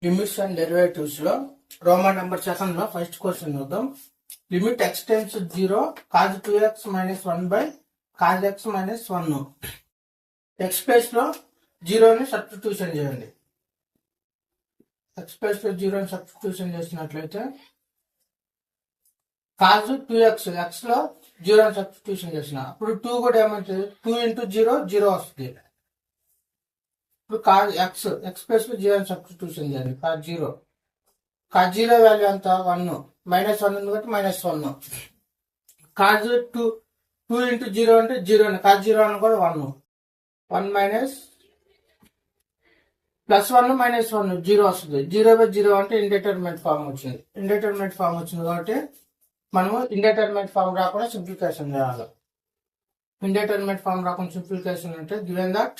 Limits and derivatives లో Roman number second లో first question చూద్దాం. Limit x tense 0 cause 2x minus 1 by cause x minus 1. X place లో 0 ని substitution చేయండి. X place లో 0 ని సబ్స్టిట్యూషన్ చేసినట్లయితే కాజ్ 2x ఎక్స్ లో 0 ని సబ్స్టిట్యూషన్ చేసిన అప్పుడు 2 కూడా ఏమంటుంది, 2 ఇంటూ 0 0 వస్తుంది. ఇప్పుడు కాజ్ ఎక్స్ ప్లేస్ లో 0 ని సబ్స్టిట్యూషన్ చేయండి. కాజ్ 0 వాల్యూ ఎంత, 1 మైనస్ 1 ఉంది కాబట్టి మైనస్ 1. కాజ్ 2 ఇంటూ 0 అంటే 0 కాజ్ 0 అని కూడా 1 మైనస్ ప్లస్ 1 మైనస్ 1 0 వస్తుంది. 0/0 అంటే ఇండెటర్మినేట్ ఫార్మ్ వచ్చింది. ఇండెటర్మినేట్ ఫార్మ్ వచ్చింది కాబట్టి మనము ఇండెటర్మినేట్ ఫార్మ్ రాకుండా సింప్లిఫికేషన్ చేయాలి. ఇండెటర్మినేట్ ఫార్మ్ రాకుండా సింప్లిఫికేషన్ అంటే గివెన్ దట్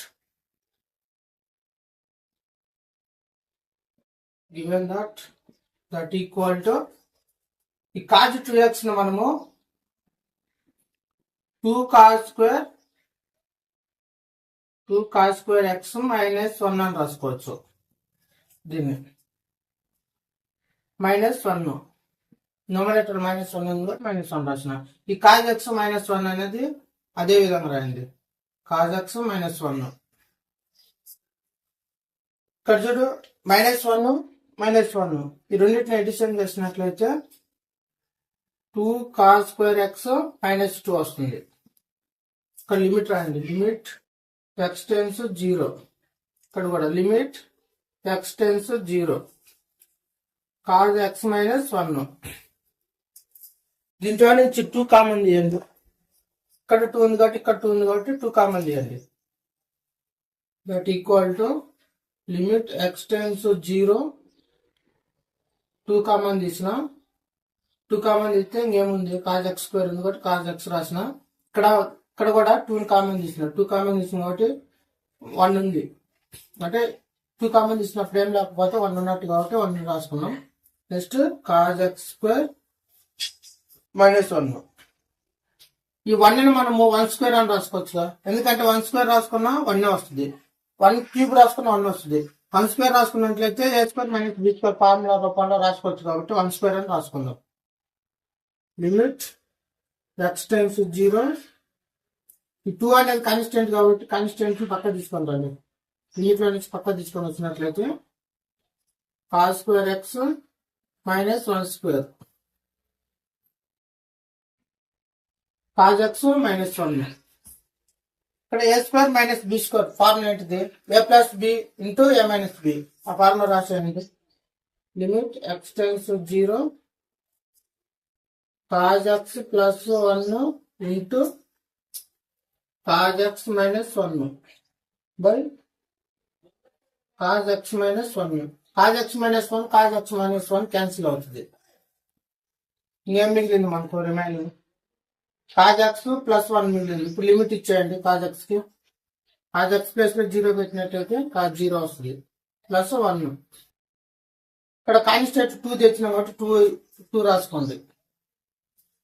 ఈక్వల్ టు ఈ కాజ్ 2x ను మనము 2 cos square x మైనస్ 1 అని రాసుకోవచ్చు. దీన్ని మైనస్ 1 నోమినేటర్ మైనస్ 1 ఉంది మైనస్ 1 రాసిన. ఈ కాజ్ x మైనస్ 1 అనేది అదే విధంగా రాయండి. కాజ్ x మైనస్ 1 ఇక్కడ చూడు, మైనస్ 1 మైనస్ 1 ఈ రెండింటిని ఎడిషన్ చేసినట్లయితే 2 cos square x మైనస్ 2 వస్తుంది. ఇక్కడ లిమిట్ రాయండి. Limit x tends 0. ఇక్కడ కూడా limit x tends 0 cos x minus 1. దీంట్లో నుంచి 2 కామన్ తీయండి. ఇక్కడ 2 ఉంది కాబట్టి ఇక్కడ 2 ఉంది కాబట్టి 2 కామన్ తీయండి. That equal to limit x tends 0 2 common తీసిన. 2 కామన్ తీస్తే ఇంకేముంది, కాజ్ x స్క్వేర్ ఉంది కాబట్టి కాజ్ x రాసిన. ఇక్కడ కూడా 2 కామన్ తీసిన. 2 కామన్ తీసిన కాబట్టి 1 ఉంది. అంటే 2 కామన్ తీసినప్పుడు ఏం లేకపోతే 1 ఉన్నట్టు కాబట్టి 1 రాసుకున్నాం. Next cause x square minus 1. ఈ 1 ని మనము 1 స్క్వేర్ అని రాసుకోవచ్చు. ఎందుకంటే 1 స్క్వేర్ రాసుకున్నా 1 వస్తుంది. 1 క్యూబ్ రాసుకున్నా 1 వస్తుంది. 1 స్క్వేర్ రాసుకున్నట్లయితే a square minus b square formula రూపంలో రాసుకోవచ్చు కాబట్టి 1 స్క్వేర్ అని రాసుకుందాం. Limit x tends 0. ఈ 2 అనేది కాన్స్టెంట్ కాబట్టి కాన్స్టెంట్ పక్క తీసుకొని రండి. దీంట్లో నుంచి పక్క తీసుకొని వచ్చినట్లయితే cos square x minus 1 square cos x minus 1. ఇక్కడ a square minus b square formula ఏంటిది, a plus b into a minus b. ఆ ఫార్ములా రాసేయండి. Limit x tends 0 cos x plus 1 into cos x minus 1 by cos x minus 1. cos x minus 1 cos x minus 1 cancel అవుతుంది. ఇంకేం మిగిలింది మనకు remaining cos x plus 1 మిగిలింది. ఇప్పుడు limit ఇచ్చేయండి cos x కి. cos x ప్లేస్ లో 0 పెట్టినట్టయితే cos 0 వస్తుంది ప్లస్ 1. ఇక్కడ కాన్స్టెంట్ 2 తెచ్చిన కాబట్టి 2 రాసుకోండి.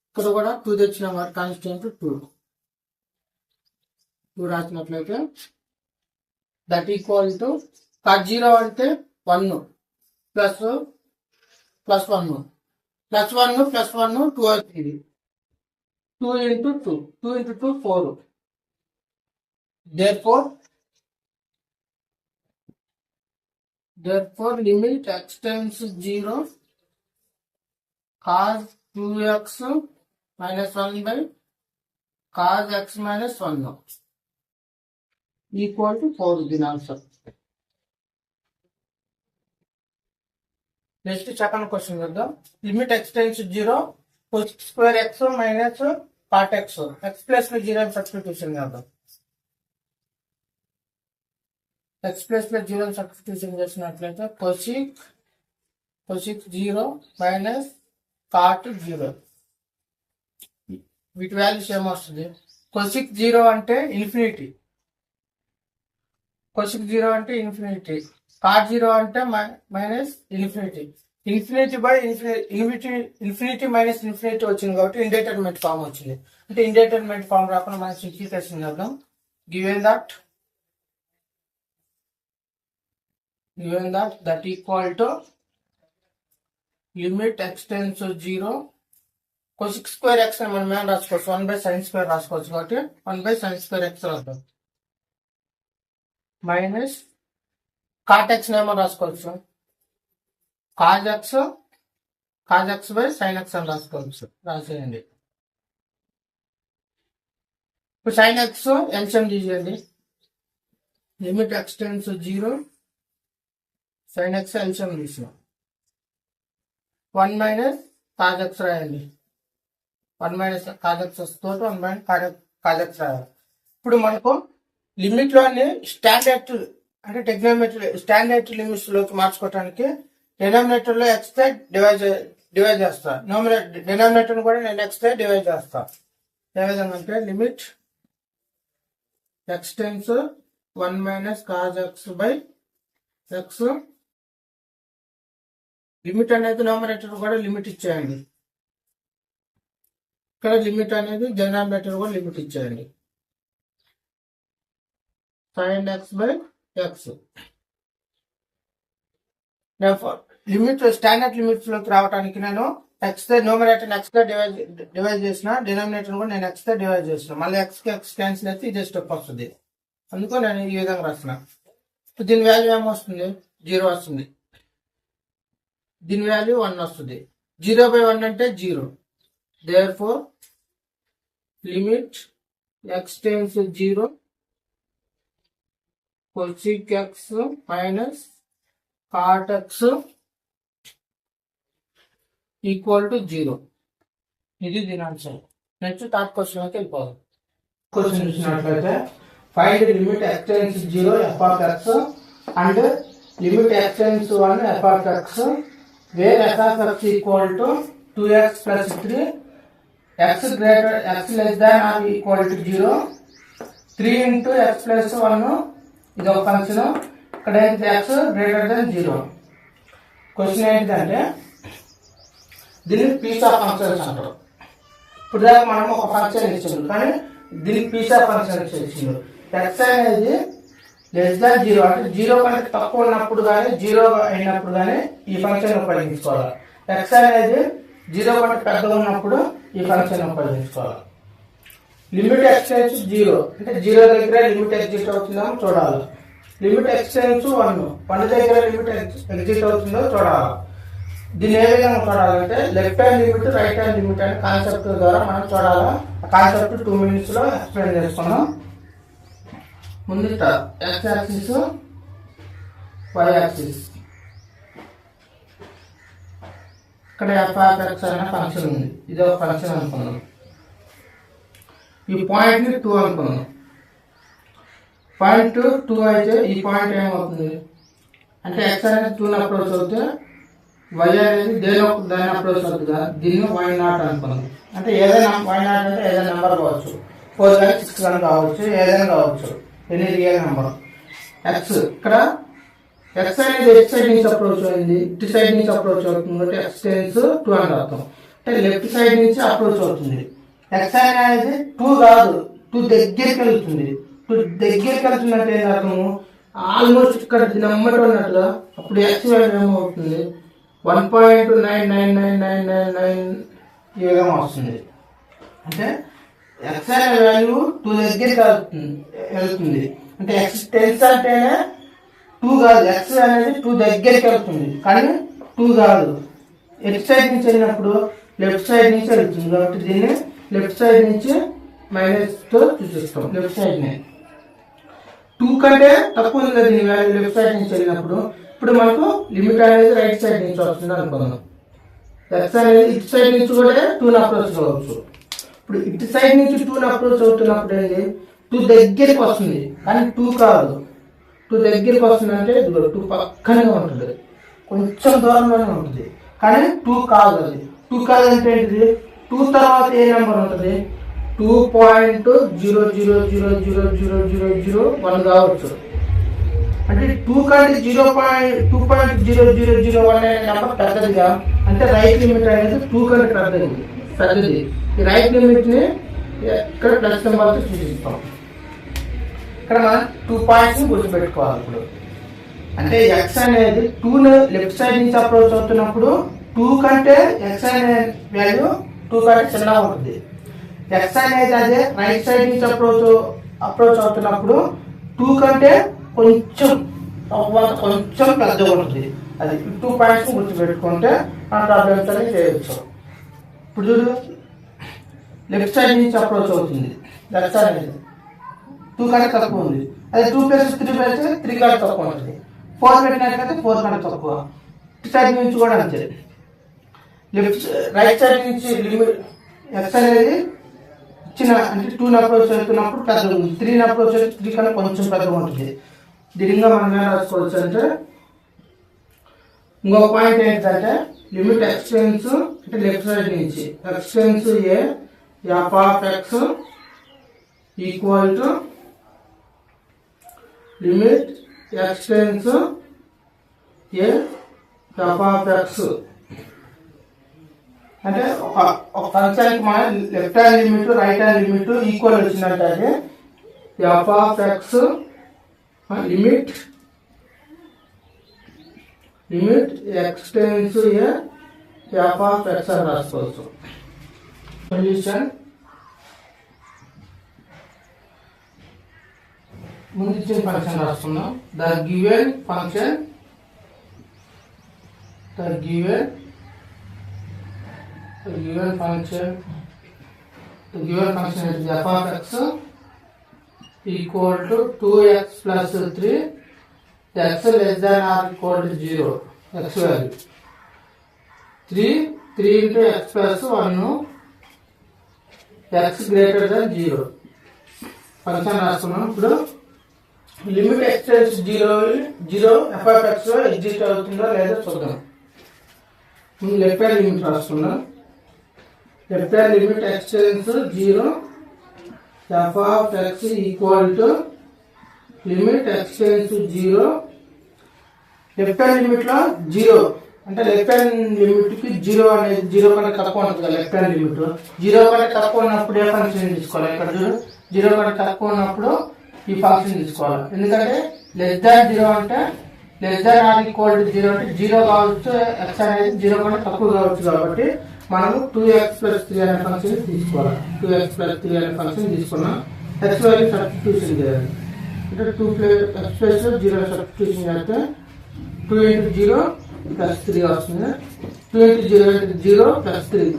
ఇక్కడ కూడా 2 తెచ్చిన కాబట్టి కాన్స్టెంట్ 2 రాసినట్లయితే దట్ ఈక్వల్ టు cos 0 అంటే 1 ప్లస్ 1 ప్లస్ 1 ప్లస్ 1 2 అవుతుంది. 2 into 2 4. Therefore limit x tends 0 cos 2x minus 1 by cos x minus 1 equal to 4 is the answer. Next second question చూద్దాం. Limit x tends 0 cos square x minus cot x. x plus లో 0 substitution చేద్దాం. x plus లో 0 substitution చేసినట్లయితే cosec 0 minus cot 0. వీటి values ఏమొస్తుంది, cosec 0 అంటే infinity, cosec 0 అంటే infinity, cot 0 అంటే minus infinity. Infinity by infinity minus infinity వచ్చింది కాబట్టి ఇండెటర్మినేట్ ఫార్మ్ వచ్చింది. అంటే ఇండెటర్మినేట్ ఫార్మ్ రాకుండా మనం సింప్లిఫికేషన్ చేద్దాం. Given that given that equal to limit x tends to 0 cosec square x అని మనం ఏం రాసుకోవచ్చు 1 by sin square రాసుకోవచ్చు కాబట్టి 1 by sin square x రాద్దాం మైనస్ cot x ఏమో రాసుకోవచ్చు cos x by sin x అని రాసుకోవచ్చు రాసేయండి ఇప్పుడు sin x ఎల్సిఎం తీసేయండి limit x tends to 0 sin x LCM తీసినాం 1 మైనస్ cos x రాయండి 1 మైనస్ cos x వస్తుంది 1 మైనస్ cos x రాయాలి ఇప్పుడు మనకు లిమిట్ లోని స్టాండర్డ్ అంటే టెగ్నోమెట్రీ స్టాండర్డ్ లిమిట్స్ లోకి మార్చుకోవడానికి డినామినేటర్ లో x తో డివైడ్ చేస్తా డినామినేటర్ కూడా నేను x తో డివైడ్ చేస్తా ఏ విధంగా అంటే limit x tends 1 minus cos x by x limit అనేది డినామినేటర్ కూడా లిమిట్ ఇచ్చేయండి ఇక్కడ లిమిట్ అనేది డినామినేటర్ కూడా లిమిట్ ఇచ్చేయండి sin x by x limit standard limits లోకి రావడానికి నేను x తో న్యూమరేటర్ x తో డివైడ్ చేసిన డినామినేటర్ కూడా నేను x తో డివైడ్ చేసిన మళ్ళీ x కి x క్యాన్సిల్ అయితే ఇదే స్టెప్ వస్తుంది అందుకో నేను ఈ విధంగా రాసిన దీని వాల్యూ ఏమొస్తుంది 0 వస్తుంది దీని వాల్యూ 1 వస్తుంది 0 by 1 అంటే 0 therefore limit x tends to 0 cosec x minus cot x equal to 0 ఇది దీని ఆన్సర్ నెక్స్ట్ థర్డ్ క్వశ్చన్ అయితే వెళ్ళిపోదాం క్వశ్చన్ చూసినట్లయితే find limit x tends 0 f of x and limit x tends 1 f of x where f of x equal to 2x plus 3 x less than or equal to 0 3 into x plus 1 ఇది ఒక function ఇక్కడ ఏంటి x greater than 0 question ఏంటంటే దీన్ని piece of functions అంటారు ఇప్పుడు దాకా మనం ఒక ఫంక్షన్ ఇచ్చిండు కానీ దీనికి పీస్ ఆఫ్ ఫంక్షన్ ఇచ్చిండు x అనేది లెస్ దాన్ 0 అంటే 0 కంటే తక్కువ ఉన్నప్పుడు కానీ 0 అయినప్పుడు కానీ ఈ ఫంక్షన్ ఉపయోగించుకోవాలి x అనేది 0 కంటే పెద్దగా ఉన్నప్పుడు ఈ ఫంక్షన్ ఉపయోగించుకోవాలి లిమిట్ x టెన్స్ 0 అంటే 0 దగ్గర లిమిట్ ఎగ్జిస్ట్ అవుతుందో చూడాలి లిమిట్ x టెన్స్ 1 దగ్గర లిమిట్ ఎగ్జిస్ట్ అవుతుందో చూడాలి దీన్ని ఏ విధంగా చూడాలంటే left hand limit right hand limit అనే కాన్సెప్ట్ ద్వారా మనం చూడాలి ఆ కాన్సెప్ట్ 2 minutes లో ఎక్స్ప్లెయిన్ చేసుకున్నాం ముందు x యాక్సిస్ y యాక్సిస్ ఇక్కడ f ఆఫ్ x అనే ఫంక్షన్ ఉంది ఇది ఒక ఫంక్షన్ అనుకున్నాం ఈ పాయింట్ ని 2 అనుకున్నాం పాయింట్ 2 అయితే ఈ పాయింట్ ఏమవుతుంది అంటే x అనేది 2 ని అప్రోచ్ అవుతే y అనేది దాన్ని అప్రోచ్ అవుతుందా దీన్ని y0 అనుకున్నాం అంటే ఏదైనా y0 అంటే ఏదైనా నెంబర్ కావచ్చు 4 కానీ 6 కానీ కావచ్చు ఏదైనా కావచ్చు ఎనీ రియల్ నెంబర్ x ఇక్కడ x అనేది x సైడ్ నుంచి అప్రోచ్ అయింది ఇటు సైడ్ నుంచి అప్రోచ్ అవుతుంది అంటే x టెన్స్ 2 అని అర్థం అంటే లెఫ్ట్ సైడ్ నుంచి అప్రోచ్ అవుతుంది x అనేది 2 కాదు 2 దగ్గరికి వెళ్తుంది 2 దగ్గరికి వెళ్తుందంటే ఏం అర్థము ఆల్మోస్ట్ ఇక్కడ నెంబర్ ఉన్నట్టుగా అప్పుడు x వాల్యూ ఏమవుతుంది 1.99999 ఈ విధంగా వస్తుంది అంటే x అనే వాల్యూ 2 దగ్గరికి వెళ్తుంది అంటే x టెన్స్ అంటేనే 2 కాదు x అనేది 2 దగ్గరికి వెళ్తుంది కానీ 2 కాదు లెఫ్ట్ సైడ్ నుంచి వెళ్ళినప్పుడు లెఫ్ట్ సైడ్ నుంచి వెళ్తుంది కాబట్టి దీన్ని లెఫ్ట్ సైడ్ నుంచి మైనస్ తో చూపిస్తాం లెఫ్ట్ సైడ్ ని 2 కంటే తక్కువ ఉంది కదా దీని వాల్యూ లెఫ్ట్ సైడ్ నుంచి వెళ్ళినప్పుడు ఇప్పుడు మనకు లిమిట్ అనేది రైట్ సైడ్ నుంచి వస్తుంది అనుకుందాం x అనేది ఇటు సైడ్ నుంచి కూడా 2 ని అప్రోచ్ అవ్వచ్చు ఇప్పుడు ఇటు సైడ్ నుంచి 2 ని అప్రోచ్ అవుతున్నప్పుడు ఏంటి 2 దగ్గరికి వస్తుంది కానీ 2 కాదు 2 దగ్గరికి వస్తుంది అంటే 2 పక్కనే ఉంటుంది కొంచెం దూరంలోనే ఉంటుంది కానీ 2 కాదు అది 2 కాదంటే ఏంటిది 2 తర్వాత ఏ నెంబర్ ఉంటుంది 2.000000001 కావచ్చు అంటే 2 కంటే 2.0001 అనే నెంబర్ పెద్దదిగా అంటే రైట్ లిమిట్ అనేది 2 కంటే పెద్దది ఈ రైట్ లిమిట్ ని ఇక్కడ ప్లస్ నెంబర్ తో సూచిస్తాం ఇక్కడ మనం 2 పాయింట్స్ గుర్తుపెట్టుకోవాలి ఇప్పుడు అంటే ఎక్స్ అనేది 2 లెఫ్ట్ సైడ్ నుంచి అప్రోచ్ అవుతున్నప్పుడు 2 కంటే ఎక్స్ అనే వాల్యూ 2 కంటే చిన్నగా ఉంటుంది. ఎక్స్ అనేది అదే రైట్ సైడ్ నుంచి అప్రోచ్ అవుతున్నప్పుడు 2 కంటే కొంచెం పెద్దగా ఉంటుంది. అది 2 పాయింట్స్ గుర్తుపెట్టుకుంటే ఆ ప్రాబ్లమ్స్ అని చేయొచ్చు. ఇప్పుడు చూడు, లెఫ్ట్ సైడ్ నుంచి అప్రోచ్ అవుతుంది, లెఫ్ట్ సైడ్ అనేది 2 కంటే తక్కువ ఉంది. అది 2 + 3 పెడితే 3 కంటే తక్కువ ఉంటుంది. 4 పెట్టినట్లయితే 4 కంటే తక్కువ. ఇటు సైడ్ నుంచి కూడా అంతే. రైట్ సైడ్ నుంచి లిమిట్ ఎక్స్ అనేది చిన్న అంటే 2 అప్రోచ్ అవుతున్నప్పుడు పెద్దగా ఉంది, 3 అప్రోచ్ అయితే 3 కన్నా కొంచెం పెద్దగా ఉంటుంది. దీనిగా మనం ఏం రాసుకోవచ్చు అంటే ఇంకొక పాయింట్ ఏంటంటే లిమిట్ ఎక్స్టెన్స్ అంటే లెఫ్ట్ సైడ్ నుంచి x tends a f of x equal to limit x tends a f of x. అంటే ఒక ఫంక్షన్ మన left hand limit right hand limit equal వచ్చినట్టు f of x limit x tends a f of x అని రాసుకోవచ్చు. Solution ముందు ఇచ్చిన function రాసుకున్నాం. The given function is f of x equal to 2x plus 3 x less than or equal to 0 x value 3 into x plus 1 x greater than 0 function రాస్తున్నాం. ఇప్పుడు limit x tends 0 f of x exist అవుతుందో లేదో చూద్దాం. ముందు left hand limit రాస్తున్నాం. Left hand limit x tends 0 f of x equal to limit x tends 0. Left hand limit లో 0 అంటే left hand limit కి 0 అనేది 0 కంటే తక్కువ ఉంటుంది కదా. లెఫ్ట్ హ్యాండ్ లిమిట్ 0 కంటే తక్కువ ఉన్నప్పుడు ఏ ఫంక్షన్ తీసుకోవాలి? ఇక్కడ చూడు, 0 కంటే తక్కువ ఉన్నప్పుడు ఈ ఫంక్షన్ తీసుకోవాలి. ఎందుకంటే లెస్ దాన్ 0 అంటే less than or equal to 0 అంటే 0 కావచ్చు, x అనేది 0 కంటే తక్కువ కావచ్చు. కాబట్టి మనము 2x + 3 అనే ఫంక్షన్ తీసుకోవాలి. 2x + 3 అనే ఫంక్షన్ తీసుకున్నాం. x వాల్యూ సబ్స్టిట్యూషన్ చేయాలి. అంటే 2x ప్లస్ 0 సబ్స్టిట్యూషన్ చేస్తే 2 × 0 + 3 వస్తుంది. 2 × 0 = 0 +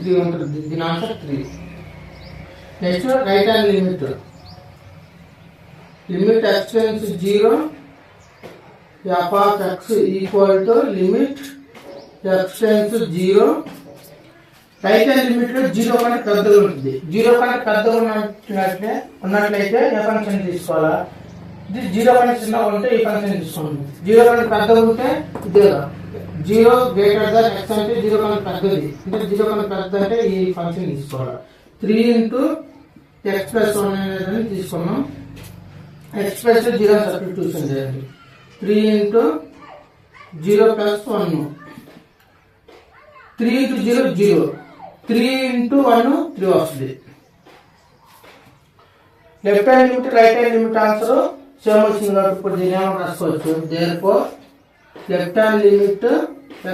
3 ఉంటుంది. దీని answer 3. Next right hand limit x tends 0 f of x equal to limit x tends 0. Right hand limit లో 0 కంటే పెద్దగా ఉంటుంది. 0 కంటే పెద్దగా ఉన్నట్లయితే ఏ ఫంక్షన్ తీసుకోవాలా? ఇది 0 కంటే చిన్నగా ఉంటే ఈ ఫంక్షన్ తీసుకోండి. 0 కంటే పెద్దగా ఉంటే ఇదే 0 గ్రేటర్ దాన్ x అంటే 0 కంటే పెద్దది. అంటే 0 కంటే పెద్ద అంటే ఈ ఫంక్షన్ తీసుకోవాలి. 3 × x + 1 అనేది తీసుకున్నాం. x + 0 సబ్స్టిట్యూషన్ చేయండి. 3 × 0 + 1 3 × 0 0 3 × 1 3 వస్తుంది. Left hand limit right hand limit answer same వచ్చింది కాబట్టి ఇప్పుడు దీని ఏమని రాసుకోవచ్చు? Therefore left hand limit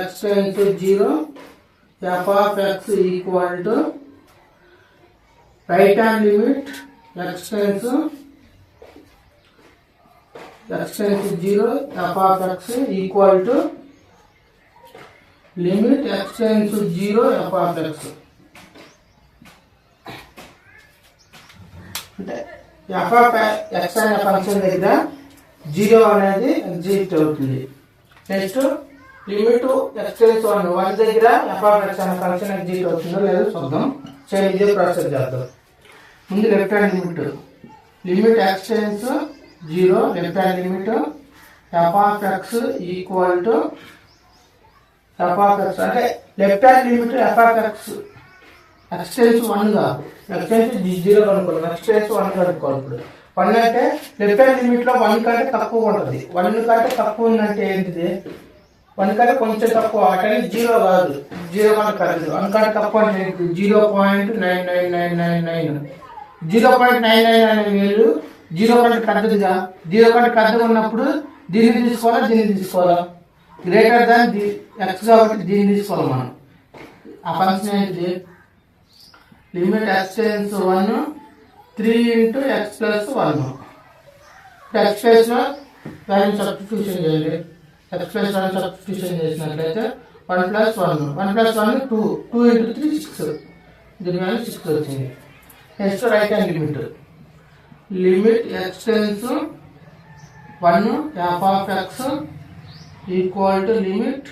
x tends 0 f of x equal to right hand limit x tends 0 f of x equal to limit x tends 0 f of x. అంటే f of x అనే function దగ్గర 0 అనేది ఎగ్జిస్ట్ అవుతుంది. నెక్స్ట్ లిమిట్ ఎక్స్టెన్స్ 1 దగ్గర f of x అనే function exist అవుతుందో లేదో చూద్దాం. సేమ్ ఇదే ప్రాసెస్ చేద్దాం. ముందు left hand limit x tends 0 left hand limit f of x equal to f of x అంటే left hand limit f of x ఎక్స్టెన్స్ 1 గా ఎక్స్టెన్స్ 0 కనుక్కోవాలి. ఎక్స్టెన్స్ 1 కనుక్కోవాలి. ఇప్పుడు 1 అంటే లెఫ్ట్ హ్యాండ్ లిమిట్ లో 1 కంటే తక్కువ ఉంటుంది. 1 కంటే తక్కువ ఉందంటే ఏంటిది? 1 కంటే కొంచెం తక్కువ అంటే 0 కాదు, 0 కంటే పెద్దది. 1 కంటే తక్కువ అంటే 0.99999 0.999 0 కంటే పెద్దదిగా. 0 కంటే పెద్దగా ఉన్నప్పుడు దీన్ని తీసుకోవాలా గ్రేటర్ దాన్ ఎక్స్ కాబట్టి దీన్ని తీసుకోవాలి మనం. ఆ ఫంక్షన్ ఏంటిది limit x tends 1 3 into x plus 1. X plus లో వాల్యూ సబ్స్టిట్యూషన్ చేయండి. ఎక్స్ ప్లస్ వాల్యూ సబ్స్టిట్యూషన్ చేసినట్లయితే 1 plus 1 2 2 into 3 6. దీని వాల్యూ 6 వచ్చింది. Next right hand limit x tends 1 f of x equal to limit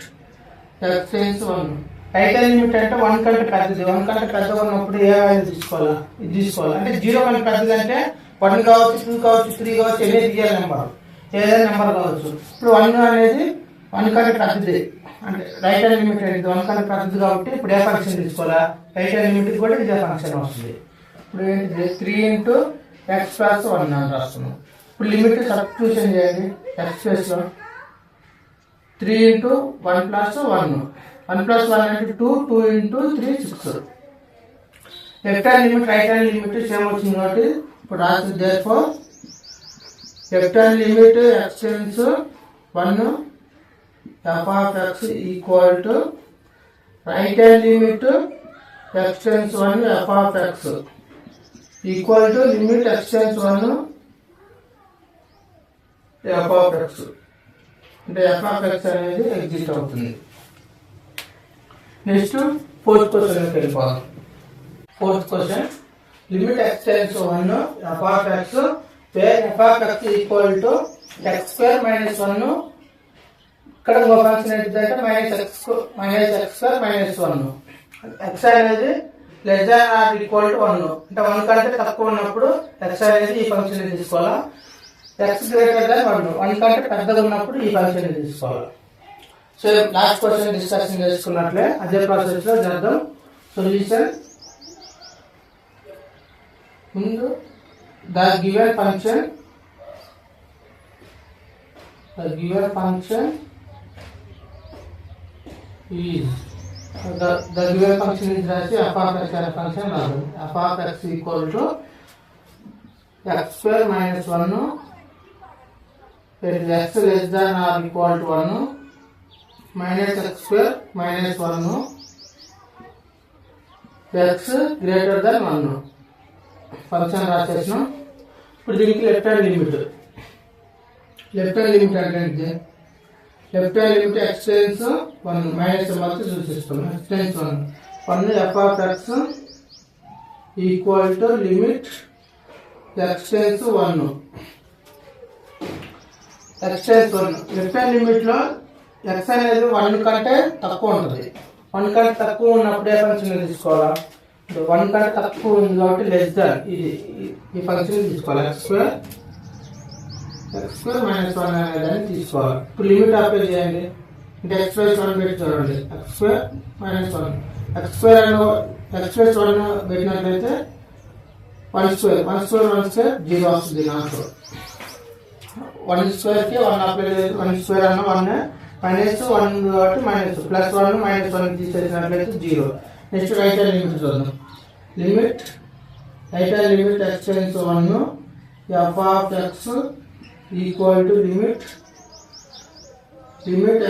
x tends 1. Right hand limit అంటే 1 కంటే పెద్దది. 1 కంటే పెద్దగా ఉన్నప్పుడు ఏ వాల్యూ తీసుకోవాలా ఇది తీసుకోవాలి. అంటే 0 కంటే పెద్దది అంటే 1 కావచ్చు 2 కావచ్చు 3 కావచ్చు ఎన్ని రియల్ నెంబర్ ఏదైనా నెంబర్ కావచ్చు. ఇప్పుడు 1 అనేది 1 కంటే పెద్దది అంటే రైట్ హ్యాండ్ లిమిట్ అనేది 1 కంటే పెద్దది కాబట్టి ఇప్పుడు ఏ ఫంక్షన్ తీసుకోవాలా రైట్ హ్యాండ్ లిమిట్ కూడా ఇదే ఫంక్షన్ వస్తుంది. ఇప్పుడు ఏంటిది 3 into x plus 1 అని రాస్తున్నాం. ఇప్పుడు లిమిట్ సబ్స్టిట్యూషన్ చేయండి. x ప్లస్ లో 3 into 1 plus 1 1 plus 1 అంటే 2 2 into 3 6. Left hand limit right hand limit same వచ్చింది కాబట్టి ఇప్పుడు రాసి therefore left hand limit x tends 1 f of x equal to right hand limit x tends 1 f of x equal to limit x tends 1 f of x. అంటే f of x అనేది exist అవుతుంది. Next fourth question వెళ్ళిపోదాం. Fourth question limit x tends 1 f of x where f of x equal to x square minus 1. ఇక్కడ ఇంకో function ఏంటంటే x square minus 1. x అనేది less than or equal to 1 అంటే 1 కంటే తక్కువ ఉన్నప్పుడు x అనేది ఈ ఫంక్షన్ తీసుకోవాలా. x గ్రేటర్ దాన్ 1 కంటే పెద్దగా ఉన్నప్పుడు ఈ ఫంక్షన్ తీసుకోవాలి. సో లాస్ట్ క్వశ్చన్ డిస్కషన్ చేసుకున్నట్లే అదే ప్రాసెస్ లో చేద్దాం. సొల్యూషన్ ముందు the given function is the given function is రాసి f of x అనే ఫంక్షన్ రాదు. f of x equal to x square minus 1 x less than or equal to 1 minus x square minus 1 x greater than 1 function రాసేసినాం. ఇప్పుడు దీనికి left hand limit అంటే left hand limit x tends 1 minus symbols సూచిస్తాం. X tends 1 f of x equal to limit x tends 1 left hand limit లో x అనేది 1 కంటే తక్కువ ఉంటుంది. 1 కంటే తక్కువ ఉన్నప్పుడు ఏ ఫంక్షన్ తీసుకోవాలా 1 కంటే తక్కువ ఉంది కాబట్టి లెస్ దాన్ ఈ ఫంక్షన్ తీసుకోవాలి. x స్క్వేర్ మైనస్ 1 అనే దాన్ని తీసుకోవాలి. ఇప్పుడు లిమిట్ అప్లై చేయండి. అంటే x ప్లస్ 1 పెట్టి చూడండి. x square minus 1 x plus 1 పెట్టినట్లయితే 1 స్క్వేర్ 0 వస్తుంది. నాకు 1 స్క్వేర్ కి 1 అప్లై 1 స్క్వేర్ అన్న 1 మైనస్ 1 కాబట్టి మైనస్ ప్లస్ 1 మైనస్ 1 తీసేసినట్లయితే 0. నెక్స్ట్ రైట్ హ్యాండ్ లిమిట్ చూద్దాం. Right hand limit x tends 1 f of x equal to limit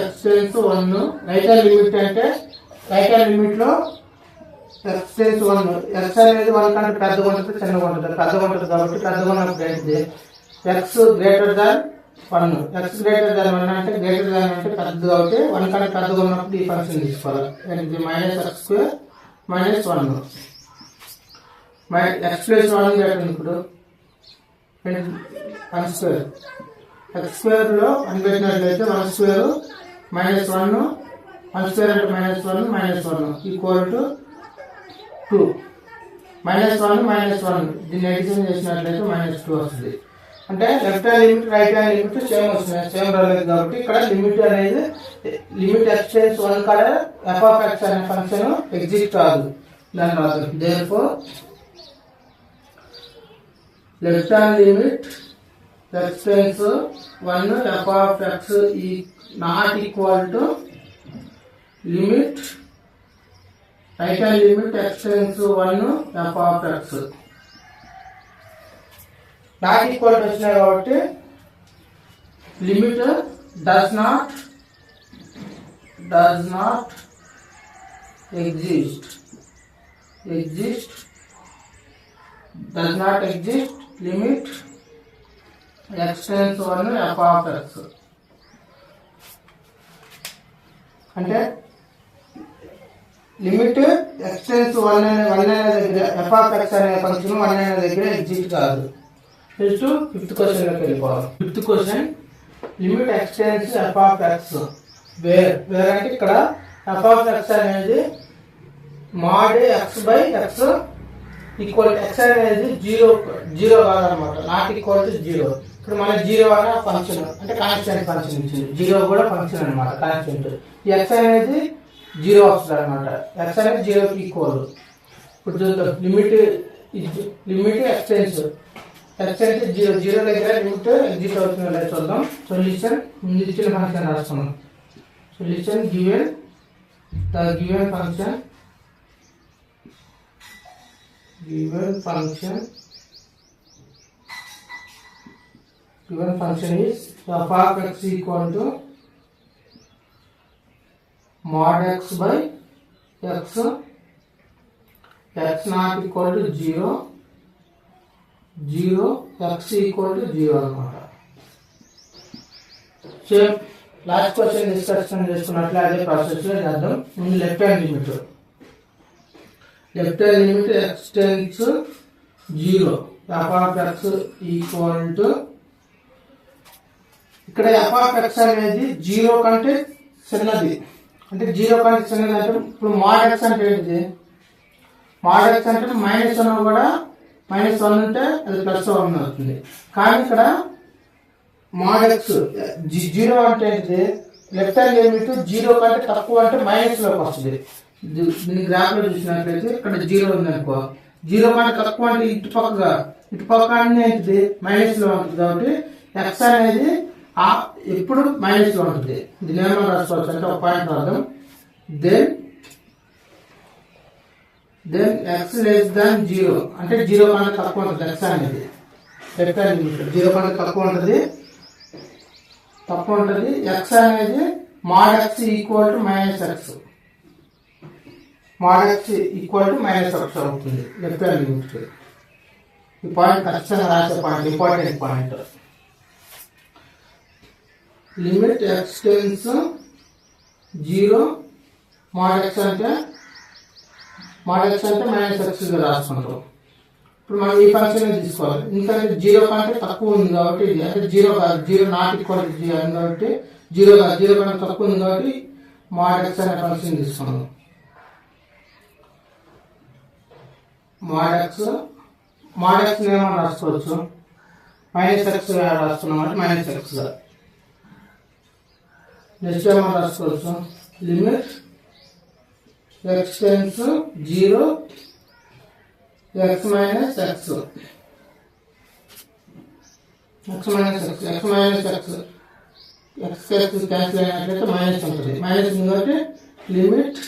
x tends 1 right hand limit అంటే right hand limit లో x tends 1 x అనేది 1 కంటే పెద్దగా ఉంటుంది చిన్నగా ఉంటుంది. పెద్దగా ఉంటుంది కాబట్టి పెద్దగా ఉన్నప్పుడు ఏంటిది x greater than 1 x greater than 1 అంటే గ్రేటర్ దాన్ అంటే పెద్దది కాబట్టి 1 కంటే పెద్దగా ఉన్నప్పుడు ఈ ఫంక్షన్ తీసుకోవాలి. Minus x square minus 1 x plus 1 పెట్టండి. ఇప్పుడు 1 స్క్వేర్ x స్క్వేర్ లో 1 పెట్టినట్లయితే 1 స్క్వేర్ మైనస్ 1 స్క్వేర్ అంటే మైనస్ 1 ఈక్వల్ టు 2 -1 దీన్ని ఎడిషన్ చేసినట్లయితే -2 వస్తుంది. అంటే left hand limit right hand limit same వస్తుంది, సేమ్ రాలేదు కాబట్టి ఇక్కడ లిమిట్ అనేది లిమిట్ ఎక్స్టెన్స్ 1 కాడ f of x అనే ఫంక్షన్ ఎగ్జిస్ట్ కాదు, దాని రాదు. Therefore left hand limit ఎక్స్టెన్స్ 1 f of x is not equal to limit right hand limit ఎక్స్టెన్స్ 1 f of x not equal to వచ్చినాయి కాబట్టి limit does not exist does not exist limit x tends to 1 f of x. అంటే limit x tends to 1 అనే దగ్గర f of x అనే function 1 అనే దగ్గర exist కాదు. Next fifth question లోకి వెళ్ళిపోవాలి. Fifth question limit x tends to f of x where అంటే ఇక్కడ f of x అనేది mod x by x equal x అనేది జీరో కాదనమాట, నాట్ ఈక్వల్ టు 0. ఇప్పుడు మన 0 అనే ఫంక్షన్ అంటే కాన్స్టెంట్ ఫంక్షన్ ఇచ్చింది, 0 కూడా ఫంక్షన్ అనమాట కాన్స్టెంట్. ఈ x అనేది 0 వస్తుంది అనమాట, x అనేది 0కి ఈక్వల్. ఇప్పుడు చూద్దాం లిమిట్ ఎక్స్టెన్స్ అంటే 0 దగ్గర లిమిట్ ఎగ్జిస్ట్ అవుతుంది లేదా చూద్దాం. సొల్యూషన్ ముందు ఇచ్చిన ఫంక్షన్ రాస్తున్నాం. Solution given function is f of x equal to mod x by x not equal to 0 x equal to 0 అనమాట. సేమ్ లాస్ట్ క్వశ్చన్ డిస్కషన్ చేసుకున్నట్లు అదే ప్రాసెస్ లో చేద్దాం. ముందు left hand limit x tends 0 f of x equal to ఇక్కడ f of x అనేది 0 కంటే చిన్నది. అంటే 0 కంటే చిన్నది అంటే ఇప్పుడు mod x అంటే ఏంటిది? mod x అంటే -1 కూడా -1 ఉంటే అది +1 అవుతుంది. కానీ ఇక్కడ mod x 0 అంటే ఏంటిది? లెఫ్ట్ హ్యాండ్ లిమిట్ 0 కంటే తక్కువ అంటే మైనస్ లోకి వస్తుంది. దీని గ్రాఫ్ లో చూసినట్లయితే ఇక్కడ 0 ఉంది అనుకో, 0 కంటే తక్కువ అంటే ఇటుపక్క ఏంటిది మైనస్ లో ఉంటుంది. కాబట్టి x అనేది ఎప్పుడు మైనస్ లో ఉంటుంది. దీని ఏమో రాసుకోవచ్చు అంటే ఒక పాయింట్ రాద్దాం. దెన్ x less than 0 అంటే 0 కంటే తక్కువ ఉంటుంది. x అనేది లెఫ్ట్ హ్యాండ్ లిమిట్ 0 కంటే తక్కువ ఉంటుంది. x అనేది mod x equal to -x అవుతుంది లెఫ్ట్ హ్యాండ్ లిమిట్. ఈ పాయింట్ ఖచ్చితంగా రాసే point, important point. Limit x tends 0 mod x అంటే -x గా రాసుకుంటాం. ఇప్పుడు మనం ఈ ఫంక్షన్ తీసుకోవాలి, ఎందుకంటే 0 కంటే తక్కువ ఉంది కాబట్టి ఇది అంటే 0 కాదు, 0 నాట్ ఈక్వల్ టు 0 కాబట్టి 0 కంటే తక్కువ ఉంది కాబట్టి mod x అనే ఫంక్షన్ తీసుకున్నాం. mod x ఏమో రాసుకోవచ్చు, -x రాస్తున్నాం అంటే -x గా. నెక్స్ట్ ఏమో రాసుకోవచ్చు limit x tends 0 x minus x cancel అయినట్లయితే మైనస్ ఉంటుంది. మైనస్ కాబట్టి లిమిట్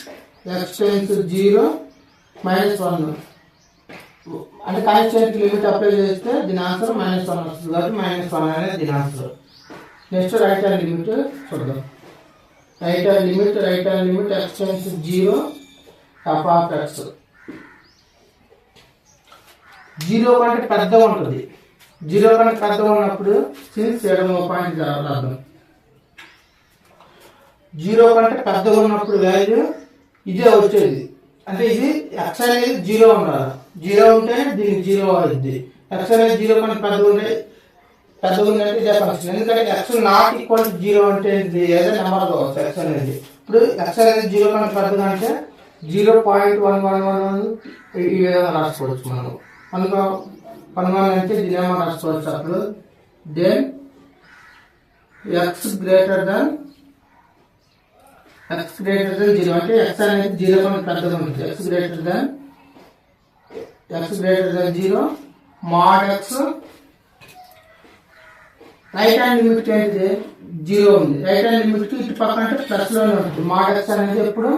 x tends 0 -1 అంటే కాన్స్టెంట్ లిమిట్ అప్లై చేస్తే దీని ఆన్సర్ -1 వస్తుంది కాబట్టి -1 అనేది దీని answer. Next right hand limit చూద్దాం. Right hand limit x tends 0 f of x 0 కంటే పెద్దగా ఉంటుంది. 0 కంటే పెద్దగా ఉన్నప్పుడు సిన్స్ ఎడమ పాయింట్ రాద్దాం. 0 కంటే పెద్దగా ఉన్నప్పుడు వాల్యూ ఇదే వచ్చేది. అంటే ఇది x అనేది 0 ఉండాలి, 0 ఉంటే దీనికి 0 అవుతుంది. x అనేది 0 కంటే పెద్దగా ఉంటే ఇదే ఫంక్షన్. ఎందుకంటే x నాట్ ఈక్వల్ టు 0 అంటే ఏదో నెంబర్ కావచ్చు x అనేది. ఇప్పుడు x అనేది 0 కంటే పెద్దగా అంటే 0.111 ఈ విధంగా రాసుకోవచ్చు. మనం అనుకో 11 అంటే దీని ఏమో రాసుకోవచ్చు. అప్పుడు దెన్ x గ్రేటర్ దెన్ 0 అంటే x అనేది 0 కంటే పెద్దగా ఉంటుంది. x greater than 0 mod x right hand limit ఏంటిది 0 ఉంది. రైట్ హ్యాండ్ లిమిట్ కి ఇటు పక్కన అంటే ప్లస్ లోనే ఉంటుంది. mod x అనేది ఎప్పుడు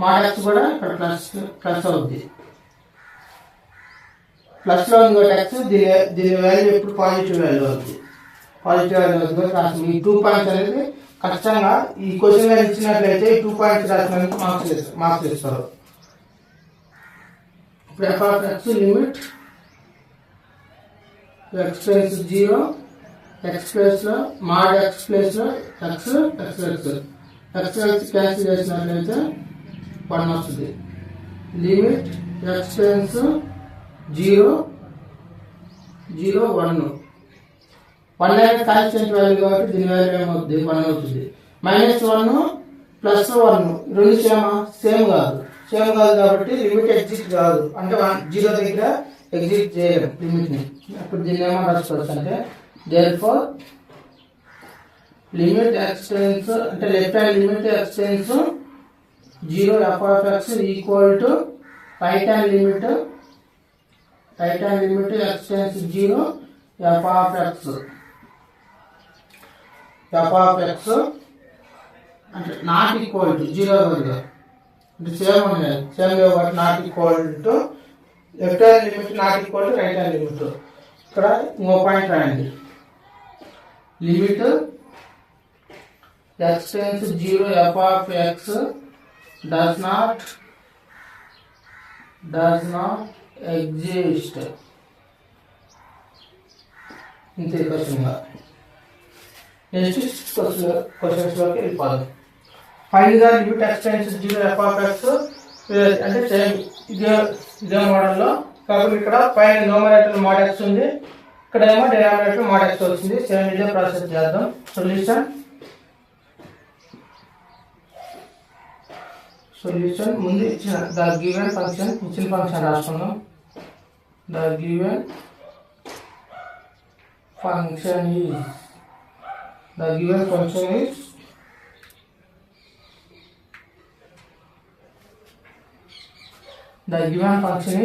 mod x కూడా ఇక్కడ ప్లస్ అవుద్ది. ప్లస్ లో ఉంది x, దీని వాల్యూ ఎప్పుడు పాజిటివ్ వాల్యూ అవుతుంది. పాజిటివ్ వాల్యూ రాస్తాం. ఈ 2 పాయింట్స్ అనేది ఖచ్చితంగా ఈ క్వశ్చన్ లో ఇచ్చినట్లయితే ఈ 2 పాయింట్స్ రాసినందుకు మార్క్స్ ఇస్తారు. ఇప్పుడు f of x limit x tends 0 x place లో mod x ప్లేస్ లో x క్యాన్సిల్ చేసినట్లయితే 1 వస్తుంది. లిమిట్ x టెన్స్ 0 0 1 అనేది కాన్స్టెంట్ వాల్యూ కాబట్టి దీని వాల్యూ ఏమవుతుంది 1 అవుతుంది. -1 +1 రెండు సేమ్ కాదు కాబట్టి లిమిట్ ఎగ్జిట్ కాదు, అంటే 0 దగ్గర ఎగ్జిట్ చేయలేం లిమిట్ ని. అప్పుడు దీన్ని ఏమని రాసుకోవచ్చు అంటే therefore లిమిట్ x టెన్స్ అంటే left hand limit x tends 0 f of x equal to right hand limit x tends 0 f of x అంటే నాట్ ఈక్వల్ టు 0 బదులుగా అంటే సేమ్ ఉన్నాయి, సేమ్ కాబట్టి not equal to left hand limit not equal to right hand limit. ఇక్కడ ఇంకో point రాయండి. Limit x tends 0 f of x does not exist. ఇంతే క్వశ్చన్గా. Next questions లోకి వెళ్ళిపోదాం. Find the limit x tends 0 f of x అంటే same ఇదే మోడల్లో కాబట్టి ఇక్కడ పైన న్యూమరేటర్ mod x ఉంది, ఇక్కడ ఏమో డినామినేటర్ mod x వచ్చింది. సేమ్ ఇదే ప్రాసెస్ చేద్దాం. సొల్యూషన్ ముందు ఇచ్చిన ద గివెన్ ఫంక్షన్ ఇచ్చిన ఫంక్షన్ రాసుకుందాం. The given function is the given function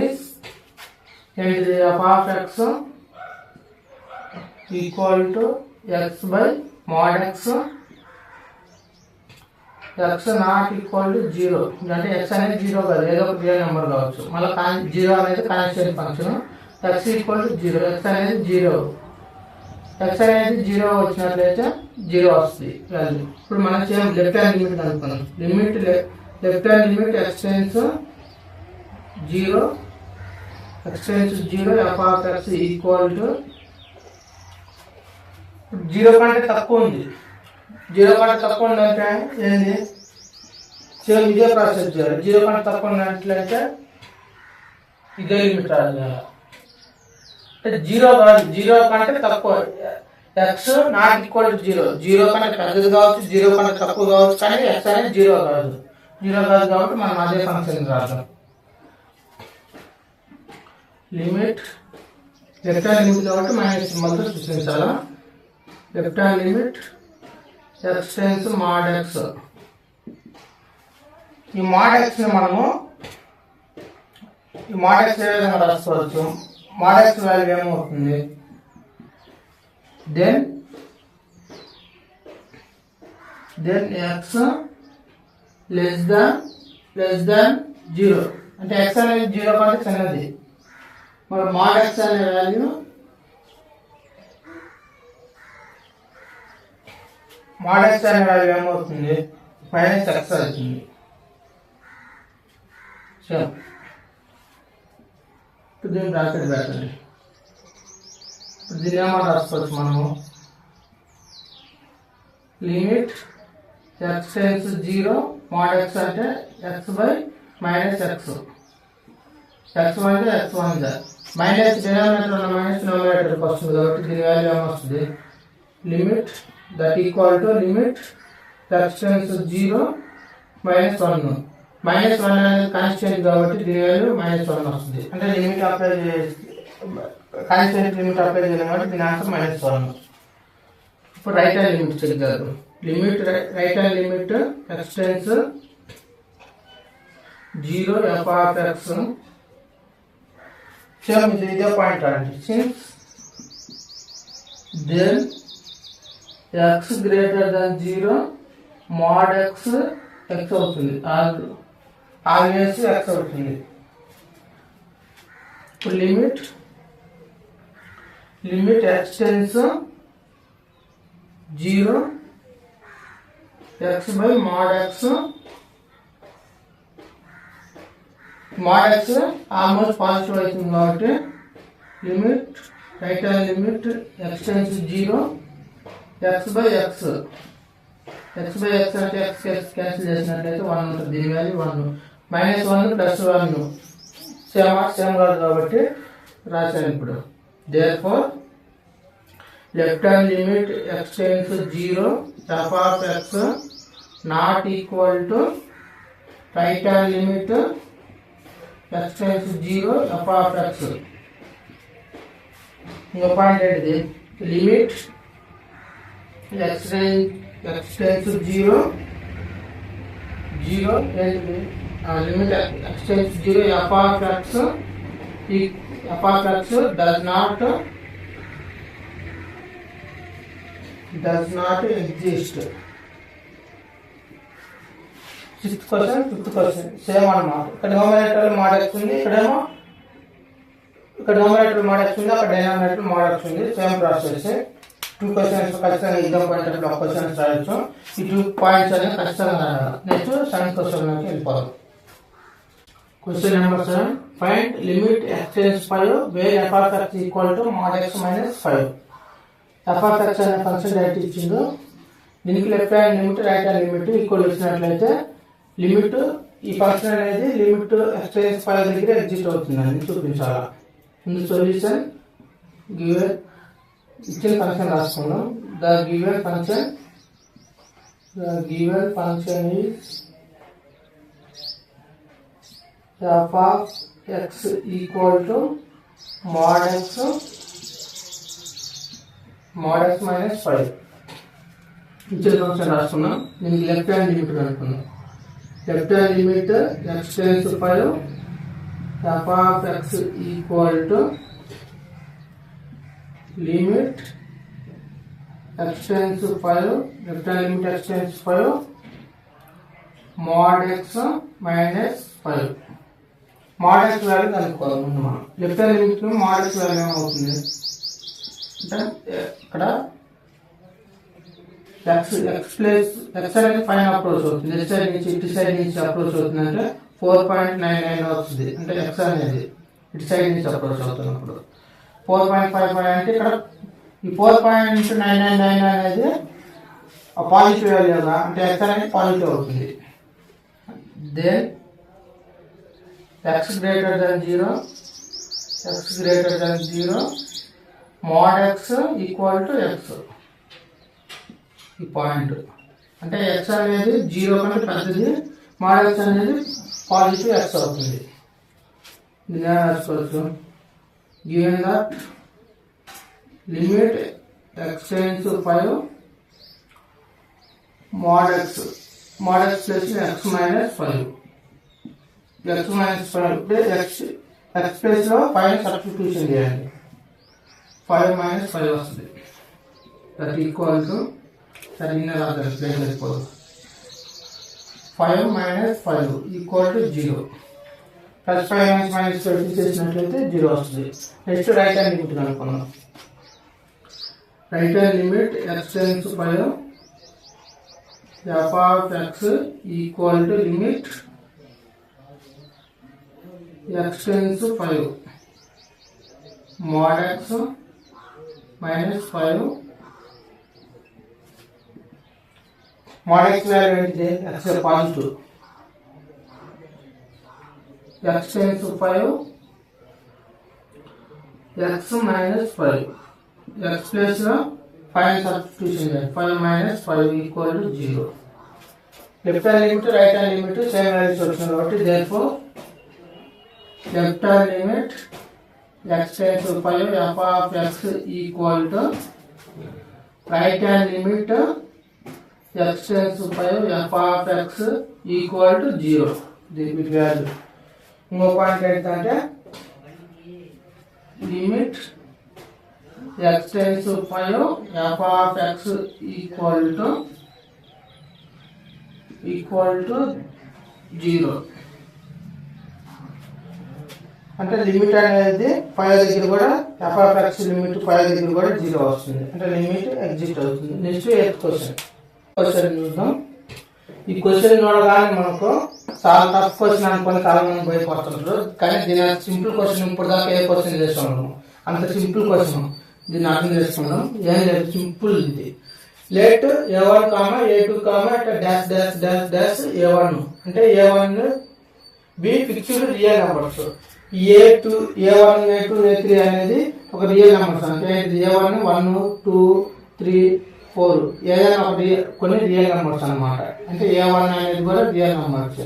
is and the f of x equal to x by mod x not equal to 0 అంటే x అనేది 0 కాదు, ఏదో ఒక రియల్ నెంబర్ కావచ్చు. మళ్ళీ 0 అనేది constant function. x equal to 0, x అనేది 0 వచ్చినట్లయితే 0 వస్తుంది వాల్యూ. ఇప్పుడు మనం లెఫ్ట్ హ్యాండ్ లిమిట్ కనుక్కున్నాం. Left hand limit x tends 0 f of x equal to 0 కంటే తక్కువ ఉంది. 0 కంటే తక్కువ ఉందంటే ఏంది? సేమ్ ఇదే ప్రాసెస్ చేయాలి. 0 కంటే తక్కువ ఉన్నట్లయితే ఇదే లిమిట్ రాదు. అంటే 0 కాదు, 0 కంటే తక్కువ. x నాట్ ఈక్వల్ టు 0 కంటే పెద్దది కావచ్చు, 0 కంటే తక్కువ కావచ్చు, కానీ x అనేది 0 కాదు కాబట్టి మనం అదే ఫంక్షన్ రాద్దాం. లిమిట్ లెఫ్ట్ హ్యాండ్ లిమిట్ కాబట్టి మైనస్ సింబల్తో సూచించాలా. Left hand limit x tends mod x. ఈ mod x ని మనము ఈ mod x ఏ విధంగా రాసుకోవచ్చు? mod x వాల్యూ ఏమవుతుంది? దెన్ x లెస్ దాన్ 0 అంటే x అనేది 0 కంటే చిన్నది. మరి mod x అనే వాల్యూ ఏమవుతుంది? -x అవుతుంది. సో ఇప్పుడు దీన్ని బ్రాకెట్ పెట్టండి. ఇప్పుడు దీన్ని ఏమో రాసుకోవచ్చు మనము. Limit x tends 0 mod x అంటే x by -x. x1 అంటే x1 మైనస్ డినామినేటర్ ఉన్న మైనస్ న్యూమరేటర్కి వస్తుంది కాబట్టి దీని వాల్యూ ఏమొస్తుంది? Limit that equal to limit x tends 0 -1. -1 అనేది కాన్స్టెంట్ కాబట్టి దీని వాల్యూ -1 వస్తుంది. అంటే limit apply constant limit apply చేయడం కాబట్టి దీని ఆన్సర్ -1. ఇప్పుడు రైట్ హ్యాండ్ లిమిట్ చెక్ చేద్దాం. Limit right hand limit x tends 0 f of x. Same ఇదే పాయింట్ అండి. Since then x greater than 0 mod x అవుతుంది. ఆల్వేస్ x అవుతుంది. ఇప్పుడు limit x tends 0 x by mod x almost positive అవుతుంది కాబట్టి limit right hand limit x tends 0 x by x అంటే x cancel చేసినట్లయితే 1 ఉంటుంది, దీని వాల్యూ 1 -1 ప్లస్ 1 సేమ్ కాదు కాబట్టి రాశాను ఇప్పుడు. therefore left hand limit x tends to 0 f of x not equal to right hand limit x tends to 0 f of x. ఇంకో point ఏంటిది, లిమిట్ x tends to 0 ఏంటిది, limit x tends to 0 f of x does not exist. 6th question 5th question same అన్నమాట. ఇక్కడ numerator mode x ఉంది, ఇక్కడ numerator mode x ఉంది, అక్కడ denominator mode x ఉంది. Same process. 2 క్వశ్చన్స్ ఖచ్చితంగా exam point of questions రాయొచ్చు. ఈ 2 పాయింట్స్ అనేవి ఖచ్చితంగా రాయాలి. నెక్స్ట్ సైన్స్ క్వశ్చన్ నుంచి వెళ్ళిపోవాలి. Question number 7. Find limit x tends 5 where f of x equal to mod x minus 5. f of x అనే ఫంక్షన్ డైరెక్ట్ ఇచ్చిండు. దీనికి left hand limit right hand limit equal ఇచ్చినట్లయితే limit ఈ function అనేది limit x tends 5 దగ్గర exist అవుతుందని చూపించాలా. ముందు సొల్యూషన్ గివెన్ ఇచ్చిన ఫంక్షన్ రాసుకున్నాం. The given function is f of x equal to mod x minus 5. ఇచ్చిన ఫంక్షన్ రాసుకున్నాం. దీనికి లెఫ్ట్ హ్యాండ్ లిమిట్ అనుకున్నాం. Left hand limit x tends to 5 f of x equal to limit x tends to 5 left hand limit x tends to 5 mod x minus 5. mod x value కనుక్కోవాలి ముందు మనం. Left hand limit లో mod x value ఏమవుతుంది అంటే ఇక్కడ x place x అనేది పైన approach అవుతుంది, లెఫ్ట్ సైడ్ నుంచి ఇటు సైడ్ నుంచి అప్రోచ్ అవుతుంది అంటే 4.99 అవుతుంది. అంటే x అనేది ఇటు సైడ్ నుంచి అప్రోచ్ అవుతున్నప్పుడు 4.55 అంటే ఇక్కడ ఈ 4.999 అనేది పాజిటివ్ వాల్యూ కదా, అంటే x అనేది పాజిటివ్ అవుతుంది. Then x greater than 0 mod x equal to x. ఈ పాయింట్ అంటే x అనేది 0 కంటే పెద్దది, mod x అనేది పాజిటివ్ x అవుతుంది. దీన్ని రాసుకోవచ్చు. given that limit x tends to 5 mod x plus x minus 5 x place లో 5 సబ్స్టిట్యూషన్ చేయండి. 5 minus 5 వస్తుంది. That equal to 5 minus 5 equal to 0. Plus 5 minus 5 చేసినట్లయితే 0 వస్తుంది. నెక్స్ట్ రైట్ హ్యాండ్ లిమిట్ కనుక్కున్నాం. Right hand limit x tends to 5 f of x equal to limit x tends to 5 mod x minus 5. mod x value ఏంటిది, x positive. x tends to 5 x minus 5 x place లో 5 substitution చేయండి. 5 minus 5 equal to 0. Left hand limit right hand limit same values వచ్చింది కాబట్టి therefore left hand limit x tends to 5 f of x equal to right hand limit x tends to 5 f of x equal to 0. దీని value ఇంకో point ఏంటంటే limit x tends to 5 f of x equal to 0. అంటే limit అనేది 5 దగ్గర కూడా f(x) limit 5 దగ్గర కూడా 0 వస్తుంది, అంటే లిమిట్ ఎగ్జిస్ట్ అవుతుంది. నెక్స్ట్ 8th క్వశ్చన్ చూద్దాం. ఈ క్వశ్చన్ చూడగానే మనకు చాలా టఫ్ క్వశ్చన్ అనుకుని చాలా మంది భయపడుతుంటారు, కానీ దీని సింపుల్ క్వశ్చన్ ఇప్పుడు దాకా ఏ క్వశ్చన్ చేస్తున్నాము అంత సింపుల్ క్వశ్చన్. దీన్ని అర్థం చేసుకున్నాం. ఏం లేదు, సింపుల్ ఇది. Let a1, a2, dash dash dash dash a1 అంటే a1 be fixed real numbers. a2, a1, a2, a3 అనేది ఒక రియల్ నెంబర్స్. అంటే a1 1 2 3 4 ఏదైనా ఒక కొన్ని రియల్ నెంబర్స్ అనమాట. అంటే a1 అనేది కూడా రియల్ నెంబర్స్.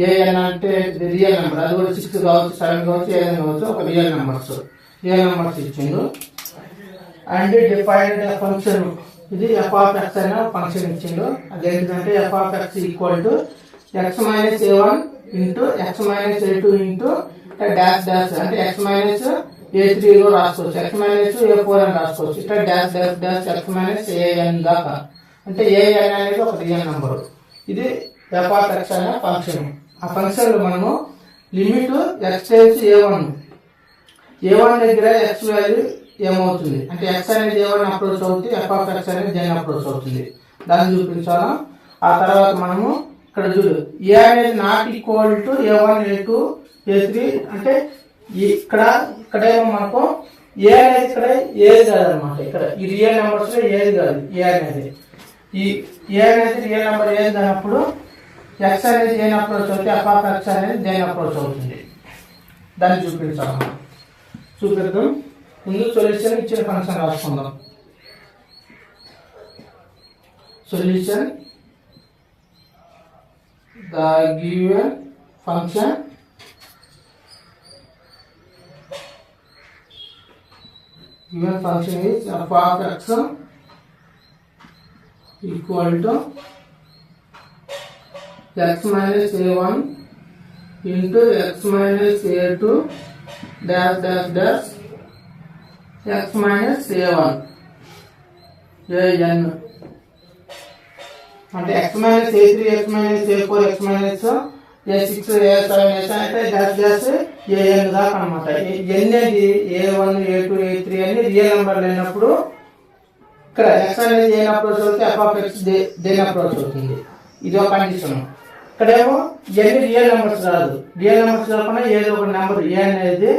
an అంటే రియల్ నెంబర్, అది కూడా 6 కావచ్చు 7 కావచ్చు ఏదైనా కావచ్చు, ఒక రియల్ నెంబర్స్ ఇచ్చిండు. అండ్ డిఫైన్డ్ ఫంక్షన్, ఇది f(x) అనే ఫంక్షన్ ఇచ్చిండు. అదేంటంటే f(x) equal to x minus a1 into x minus a2 into dash dash, అంటే x మైనస్ a3 రాసుకోవచ్చు, x మైనస్ a4 అని రాసుకోవచ్చు. ఇట్లా dash dash dash x minus an దాకా. అంటే an అనేది ఒక రియల్ నెంబర్. ఇది f(x) అనే ఫంక్షన్. ఆ ఫంక్షన్ లో మనము లిమిట్ x టైమ్స్ a1 దగ్గర x వాల్యూ ఏమవుతుంది అంటే x అనేది a1 అప్రోచ్ అవుతుంది, f(x) అనేది దేని అప్రోచ్ అవుతుంది, దాన్ని చూపించాలా. ఆ తర్వాత మనము ఇక్కడ చూడు, a అనేది not equal to a1, a2, a3 అంటే ఇక్కడేమో మనకు a అనేది ఇక్కడ ఏది కాదనమాట. ఇక్కడ ఈ రియల్ నెంబర్స్ లో ఏది కాదు a అనేది. ఈ a అనేది రియల్ నెంబర్ ఏది కానప్పుడు x అనేది దేని అప్రోచ్ అవుతుంది, f(x) అనేది దేని అప్రోచ్ అవుతుంది, దాన్ని చూపించాలి. చూపిద్దాం. ముందు సొల్యూషన్ ఇచ్చిన ఫంక్షన్ రాసుకుందాం. Solution the given function is f(x) equal to x minus a1 into x minus a2 dash dash dash x minus a1 an అంటే x minus a3, x minus a4, x minus a6, a7, a7 అంటే dash dash an దాకా అనమాట. n అనేది a1, a2, a3 అని real number లేనప్పుడు ఇక్కడ x అనేది దేని అప్రోచ్ అవుతుంది, f(x) దేని అప్రోచ్ అవుతుంది. ఇది ఒక కండిషన్. ఇక్కడేమో n రియల్ నెంబర్స్ కాదు, రియల్ నెంబర్స్ కాకుండా ఏదో ఒక నెంబర్ a అనేది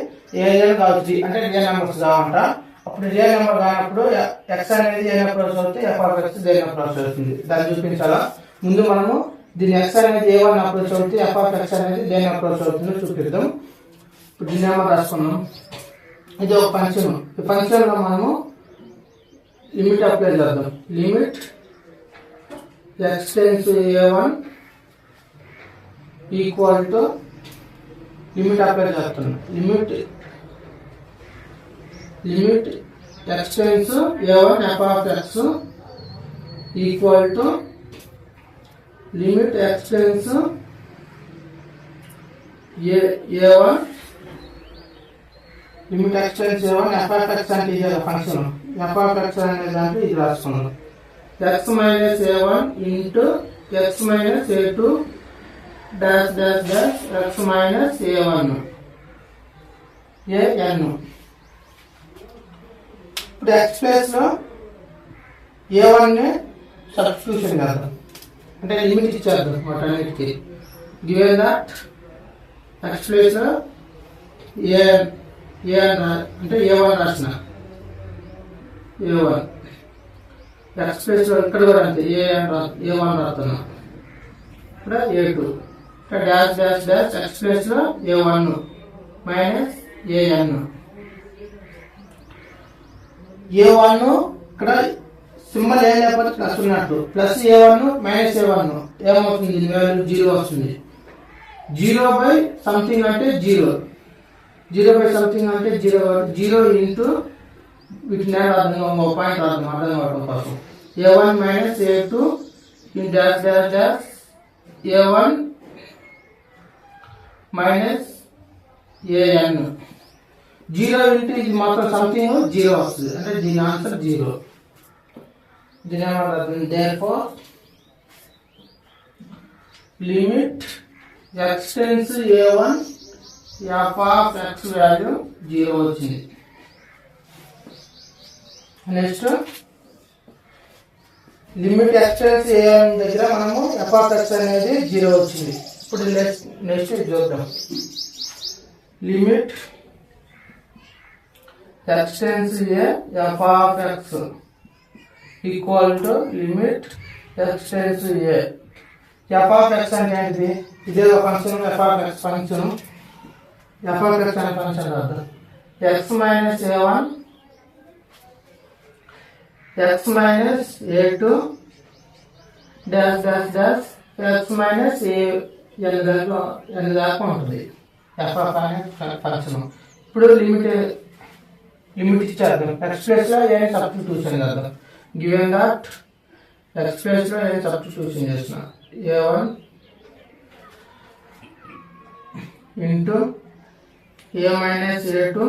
ఏదైనా కావచ్చు, అంటే రియల్ నెంబర్స్ కావంట. అప్పుడు రియల్ నెంబర్ కానప్పుడు x అనేది దేని అప్రోచ్ అవుతుంది, f(x) దేని అప్రోచ్ అవుతుంది, దాన్ని చూపించాలా. ముందు మనము దీని x అనేది a1 అప్రోచ్ అవుతుంది, f(x) అనేది దేని అప్రోచ్ అవుతుందో చూపిద్దాం. ఇప్పుడు దీన్ని ఏమో రాసుకున్నాం. ఇది ఒక ఫంక్షన్. ఈ ఫంక్షన్ లో మనము లిమిట్ అప్లై చేద్దాం. Limit x tends a1 equal to limit apply చేస్తున్నాం. Limit x tends a1 f(x) equal to limit x tends a1 limit x tends a1 f(x) అంటే ఇది ఫంక్షన్. f(x) అనే దాంట్లో ఇది రాసుకున్నాం. x minus a1 into x minus a2 dash dash dash x minus a1 an. ఇప్పుడు x place లో a1 ని substitution చేద్దాం, అంటే లిమిట్ ఇచ్చేద్దాం వాటన్నిటికి. గివెన్ దట్ x ప్లేస్ లో అంటే a1 రాసిన a1, x ప్లేస్ లో ఇక్కడ కూడా అంతే a1 రాస్తున్నా, ఇక్కడ a2, ఇక్కడ dash dash dash x place లో a1 మైనస్ an. a1 ఇక్కడ సింబల్ ఏం లేకపోతే ప్లస్ ఉన్నట్టు, ప్లస్ a1 మైనస్ a1 ఏమవుతుంది, వాల్యూ 0 వస్తుంది. 0 సంథింగ్ అంటే 0 సంథింగ్ అంటే 0 ఇంటూ వీటిని అర్థం పాయింట్ అర్థం కావడం కోసం a1 minus a2 in dash dash dash a1 minus an. 0 into ఇది మొత్తం సంథింగ్ 0 వస్తుంది, అంటే దీని ఆన్సర్ 0. దీని ఏమంటారు, therefore limit x tends a1 f of x value 0 వచ్చింది. నెక్స్ట్ లిమిట్ ఎక్స్టెన్స్ ఏ దగ్గర మనము ఎఫ్ ఆఫ్ ఎక్స్ అనేది 0 వచ్చింది. ఇప్పుడు నెక్స్ట్ చూద్దాం. Limit x tends a f of x equal to limit x tends a. F of x అంటే ఏంటిది? ఇదే function F of X function. F of x అనే ఫంక్షన్ కాదు. X minus a1 X minus a2 dash dash dash X minus n దాకా ఉంటుంది F of అనే function. ఇప్పుడు limit ఇచ్చారు. ఎక్స్ ప్లేస్ లో ఏ సబ్స్టిట్యూషన్ కాదు. గివెన్ దట్ ఎక్స్ ప్లేస్ లో ఏ సబ్స్టిట్యూషన్ చేసిన a1 into a minus a2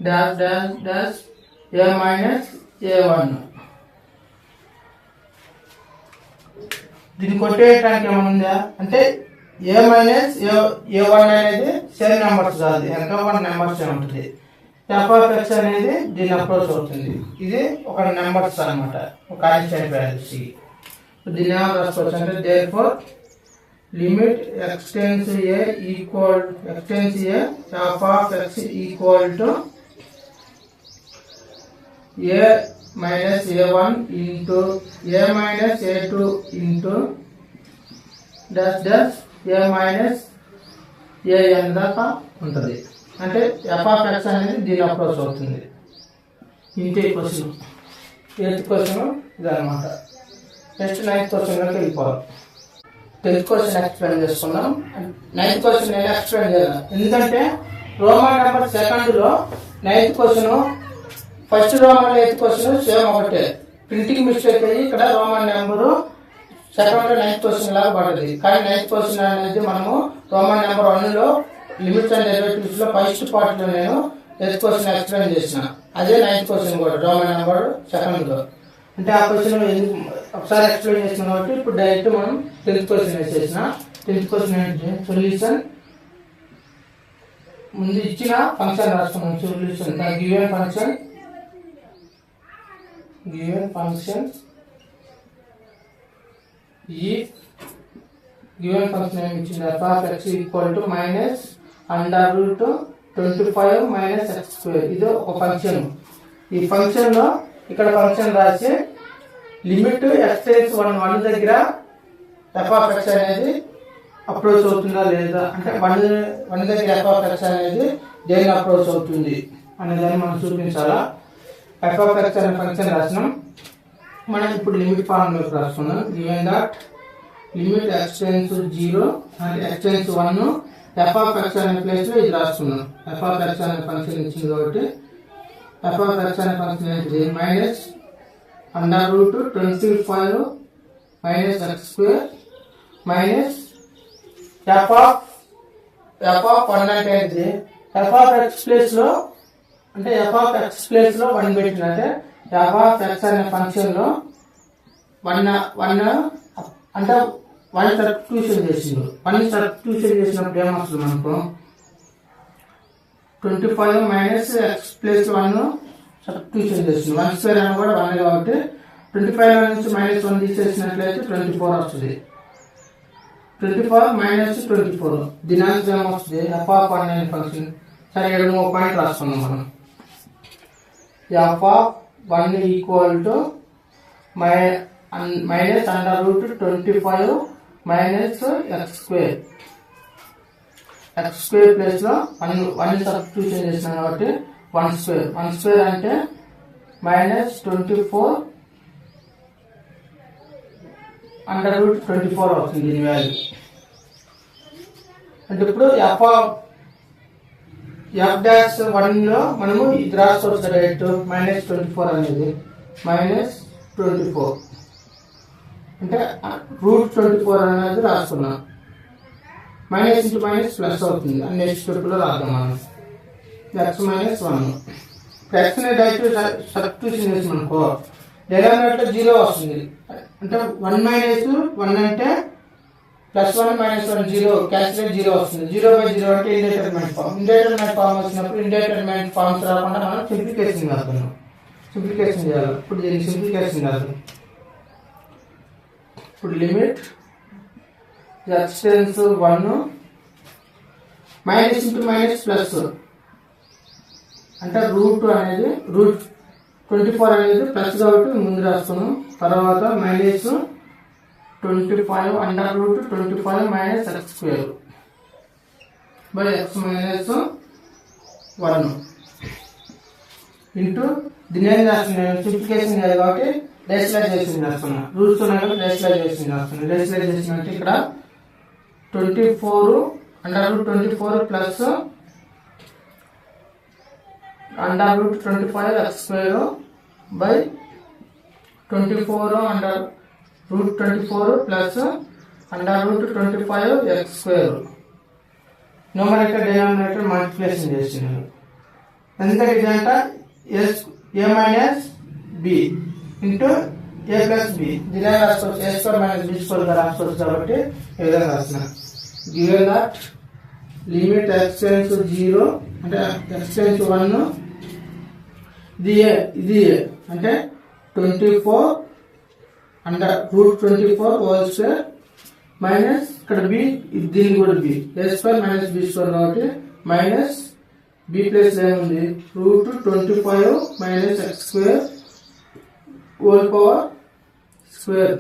dash dash dash a minus a1. దీన్ని కొట్టేయడానికి ఏమన్నా అంటే a మైనస్ a1 అనేది సేమ్ నెంబర్స్ కాదు, ఎంత 1 నెంబర్స్ ఉంటుంది. ఎఫ్ ఆఫ్ ఎక్స్ అనేది దీని అప్రోచ్ అవుతుంది. ఇది ఒక నెంబర్స్ అనమాట, ఒక కాన్స్టెంట్ వాల్యూస్. దీన్ని ఏమైనా రాసుకోవచ్చు అంటే therefore limit x tends a equal x tends a f of x equal to a minus a1 into a minus a2 into dash dash a minus an దాకా ఉంటుంది. అంటే ఎఫ్ ఆఫ్ ఎక్స్ అనేది దీని అప్రోచ్ అవుతుంది. ఇంతే క్వశ్చన్. 8th క్వశ్చన్ ఇదన్నమాట. Next 9th క్వశ్చన్లోకి వెళ్ళిపోవాలి. 10th question explain చేసుకున్నాం. 9th క్వశ్చన్ నేను ఎక్స్ప్లెయిన్ చేయాలి, ఎందుకంటే రోమన్ నెంబర్ సెకండ్లో 9th question first Roman 8th question same ఒకటే. ప్రింటింగ్ మిస్టేక్ అయ్యి ఇక్కడ Roman number second 9th question లాగా పడుతుంది. కానీ 9th క్వశ్చన్ అనేది మనము రోమన్ నెంబర్ 1లో లిమిట్స్ అండ్ డెరివేటివ్స్ లో ఫస్ట్ పార్ట్ లో నేను 8th క్వశ్చన్ ఎక్స్ప్లెయిన్ చేసిన. అదే 9th క్వశ్చన్ కూడా రోమన్ నెంబర్ సెకండ్ లో. అంటే ఆ క్వశ్చన్ ఒకసారి ఎక్స్ప్లెయిన్ చేసిన కాబట్టి ఇప్పుడు డైరెక్ట్ మనం 10th క్వశ్చన్ వేసేసిన. 10th క్వశ్చన్ ఏంటి? సొల్యూషన్. ముందు ఇచ్చిన ఫంక్షన్ రాసుకున్నాం. సొల్యూషన్ గివెన్ ఫంక్షన్ ఈ గివెన్ ఫంక్షన్ ఏమి ఇచ్చింది? F of x equal to minus under root 25 minus x square. ఇది ఒక ఫంక్షన్. ఈ ఫంక్షన్ లో ఇక్కడ ఫంక్షన్ రాసి లిమిట్ ఎక్స్టెన్స్ 1 దగ్గర ఎఫ్ ఆఫ్ ఎక్స్ అనేది అప్రోచ్ అవుతుందా లేదా, అంటే 1 దగ్గర ఎఫ్ ఆఫ్ ఎక్స్ అనేది దేని అప్రోచ్ అవుతుంది అనేదాన్ని మనం చూపించాలా. ఎఫ్ ఆఫ్ ఎక్స్ అనే ఫంక్షన్ రాసినాం. మనం ఇప్పుడు లిమిట్ ఫార్ములాకి రాసుకున్నాం. Given that limit x tends 0 and x tends 1 f of x అనే ప్లేస్ లో ఇది రాసుకున్నాం. ఎఫ్ ఆఫ్ ఎక్స్ అనే ఫంక్షన్ ఇచ్చింది కాబట్టి ఎఫ్ ఆఫ్ ఎక్స్ అనే ఫంక్షన్ ఏంటిది? Minus under root 25 minus x square minus f of 1 అంటే ఏంటిది? ఎఫ్ ఆఫ్ ఎక్స్ ప్లేస్ లో అంటే ఎఫ్ ఆఫ్ ఎక్స్ ప్లేస్ లో 1 పెట్టినట్టే ఎఫ్ ఆఫ్ ఎక్స్ అనే ఫంక్షన్ లో 1 అంటే 1 సబ్స్టిట్యూషన్ చేసిండు. 1 సబ్స్టిట్యూషన్ చేసినప్పుడు ఏమొస్తుంది మనకు? 25 మైనస్ ఎక్స్ ప్లస్ 1 సబ్స్టిట్యూషన్ చేసిండు. 1 స్క్వేర్ అని కూడా 1 కాబట్టి 25 నుంచి మైనస్ 1 తీసేసినట్లయితే 24 వస్తుంది. 24 మైనస్ 24 దీని ఆన్సర్ ఏమొస్తుంది? ఎఫ్ ఆఫ్ 1 అనే ఫంక్షన్. సరే, ఇక్కడ 3 పాయింట్ రాసుకున్నాం మనం. F of 1 equal to minus under root 25 minus x square. X square place లో 1 సబ్స్టిట్యూషన్ చేసినాం కాబట్టి 1 స్క్వేర్ అంటే మైనస్ 24 అండర్ రూట్ 24 అవుతుంది దీని వాల్యూ. అంటే ఇప్పుడు ఎఫ్ డాష్ 1 లో మనము ఇది రాసుకోవచ్చు డైరెక్ట్. మైనస్ 24 అనేది మైనస్ 24 అంటే రూట్ 24 అనేది రాసుకున్నాం. మైనస్ ఇంటూ మైనస్ ప్లస్ అవుతుంది. నెక్స్ట్ స్టెప్ లో రాద్దాం మనం. ఎక్స్ మైనస్ 1 ఎక్స్ ని డైరెక్ట్ సబ్స్టిట్యూషన్ చేసి మనకో డినామినేటర్ 0 వస్తుంది. అంటే 1 మైనస్ 1 అంటే +1 -1 0 క్యాన్సిల్ 0 వస్తుంది. 0/0 అంటే ఇండెటర్మినేట్ ఫామ్. ఇండెటర్మినేట్ ఫామ్ వచ్చినప్పుడు ఇండెటర్మినేట్ ఫామ్స్ రాకుండా మనం సింప్లిఫికేషన్ చేస్తున్నాం. సింప్లిఫికేషన్ చేయాలి. ఇప్పుడు దీనికి సింప్లిఫికేషన్ చేద్దాం. ఇప్పుడు limit x → 1 minus into minus plus అంటే రూట్ 24 అనేది ప్లస్ కాబట్టి ముందు రాస్తున్నాం. తర్వాత minus 25 √25 - x² by x - 1 into దీని ఏం చేస్తున్నాను సింప్లిఫికేషన్ చేయాలి కాబట్టి రేషనలైజేషన్ చేస్తున్నా. రూట్స్ ఉన్నాయి కాబట్టి రేషనలైజేషన్ చేస్తున్నాను. రేషనలైజేషన్ అంటే ఇక్కడ 24 √24 plus √25 x² by 24 √24 plus √25 x². Numerator denominator multiplication చేస్తున్నాను. ఎందుకంటే ఇదంట a minus b into a plus b దీని రాసుకోవచ్చు. a² - b² రాసుకోవచ్చు కాబట్టి ఈ విధంగా రాస్తున్నాను. గివెన్ దట్ లిమిట్ x → 0 అంటే x → 1 ఇది a అంటే 24 √24 హోల్ స్క్వేర్ మైనస్ ఇక్కడ b దీని కూడా b a² - b² కాబట్టి మైనస్ b ప్లస్ ఏముంది √25 - x² whole power square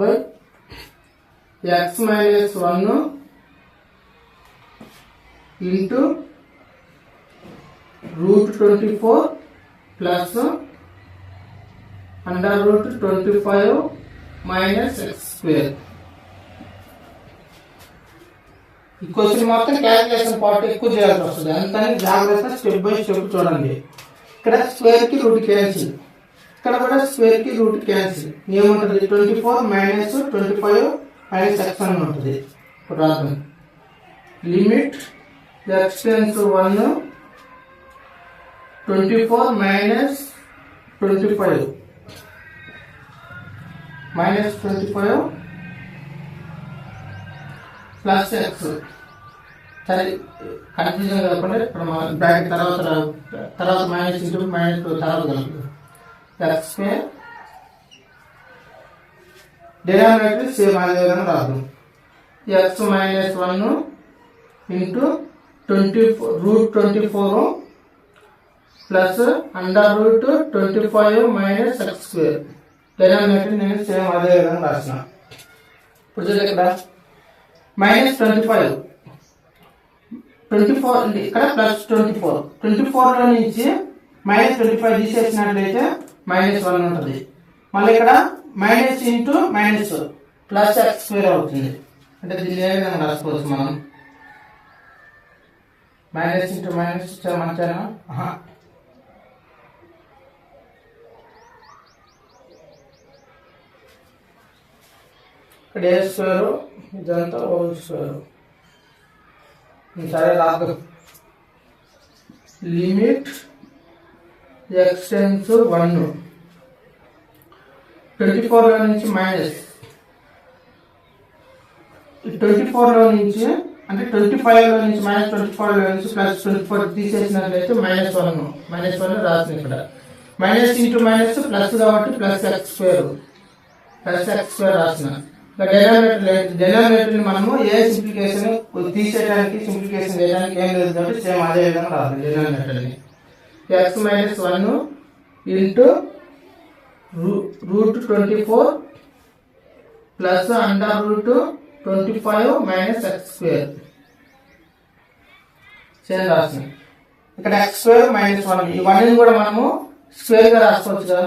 by x - 1 into √24 plus √25 - x². ఈ క్వశ్చన్ మొత్తం క్యాలిక్యులేషన్ పార్ట్ ఎక్కువ చేయాల్సి వస్తుంది. అందుకని జాగ్రత్త స్టెప్ బై స్టెప్ చూడండి. ఇక్కడ స్క్వేర్ కి రూట్ క్యాన్సిల్, ఇక్కడ కూడా స్క్వేర్ కి రూట్ క్యాన్సిల్. ఏముంటుంది 24 - 25 - x అని ఉంటుంది. ఇప్పుడు రాద్దాం. Limit x → 1 24 - 25 -25 plus x. సరే కన్ఫ్యూజన్ కాకుండా ఇక్కడ బ్రాకెట్ తర్వాత మైనస్ ఇంటూ మైనస్ తర్వాత కలుపుతుంది. x² డినామినేటర్ సేమ్ అదే విధంగా రాదు. x - 1 into √24 plus √25 - x² denominator నేను సేమ్ అదే విధంగా రాసిన. ఇప్పుడు చూడండి ఇక్కడ -25 ఇక్కడ ప్లస్ 24 లో నుంచి -25 తీసేసినట్లయితే -1 ఉంటుంది. మళ్ళీ ఇక్కడ minus into minus plus x² అవుతుంది. అంటే దీన్ని ఏ విధంగా రాసుకోవచ్చు మనం మైనస్ ఇంటూ మైనస్ మంచిగా ఇక్కడ a² ఇదంతా హోల్². సరే రాదు. లిమిట్ x → 1 24 లో నుంచి మైనస్ 24 లో నుంచి అంటే 25 లో నుంచి -24 లో నుంచి ప్లస్ 24 తీసేసినట్లయితే -1 రాసింది. ఇక్కడ మైనస్ ఇంటూ మైనస్ ప్లస్ కాబట్టి ప్లస్ x² రాసిన. డినామినేటర్ ని మనము ఏ సింప్లికేషన్ తీసేయడానికి సింప్లికేషన్ చేయడానికి ఏం లేదు కాబట్టి సేమ్ అదే విధంగా రాదు. డినామినేటర్ ని x - 1 into √24 plus √25 - x² same రాసిన. ఇక్కడ x² - 1 ఈ 1 కూడా మనము స్క్వేర్ గా రాసుకోవచ్చు కదా.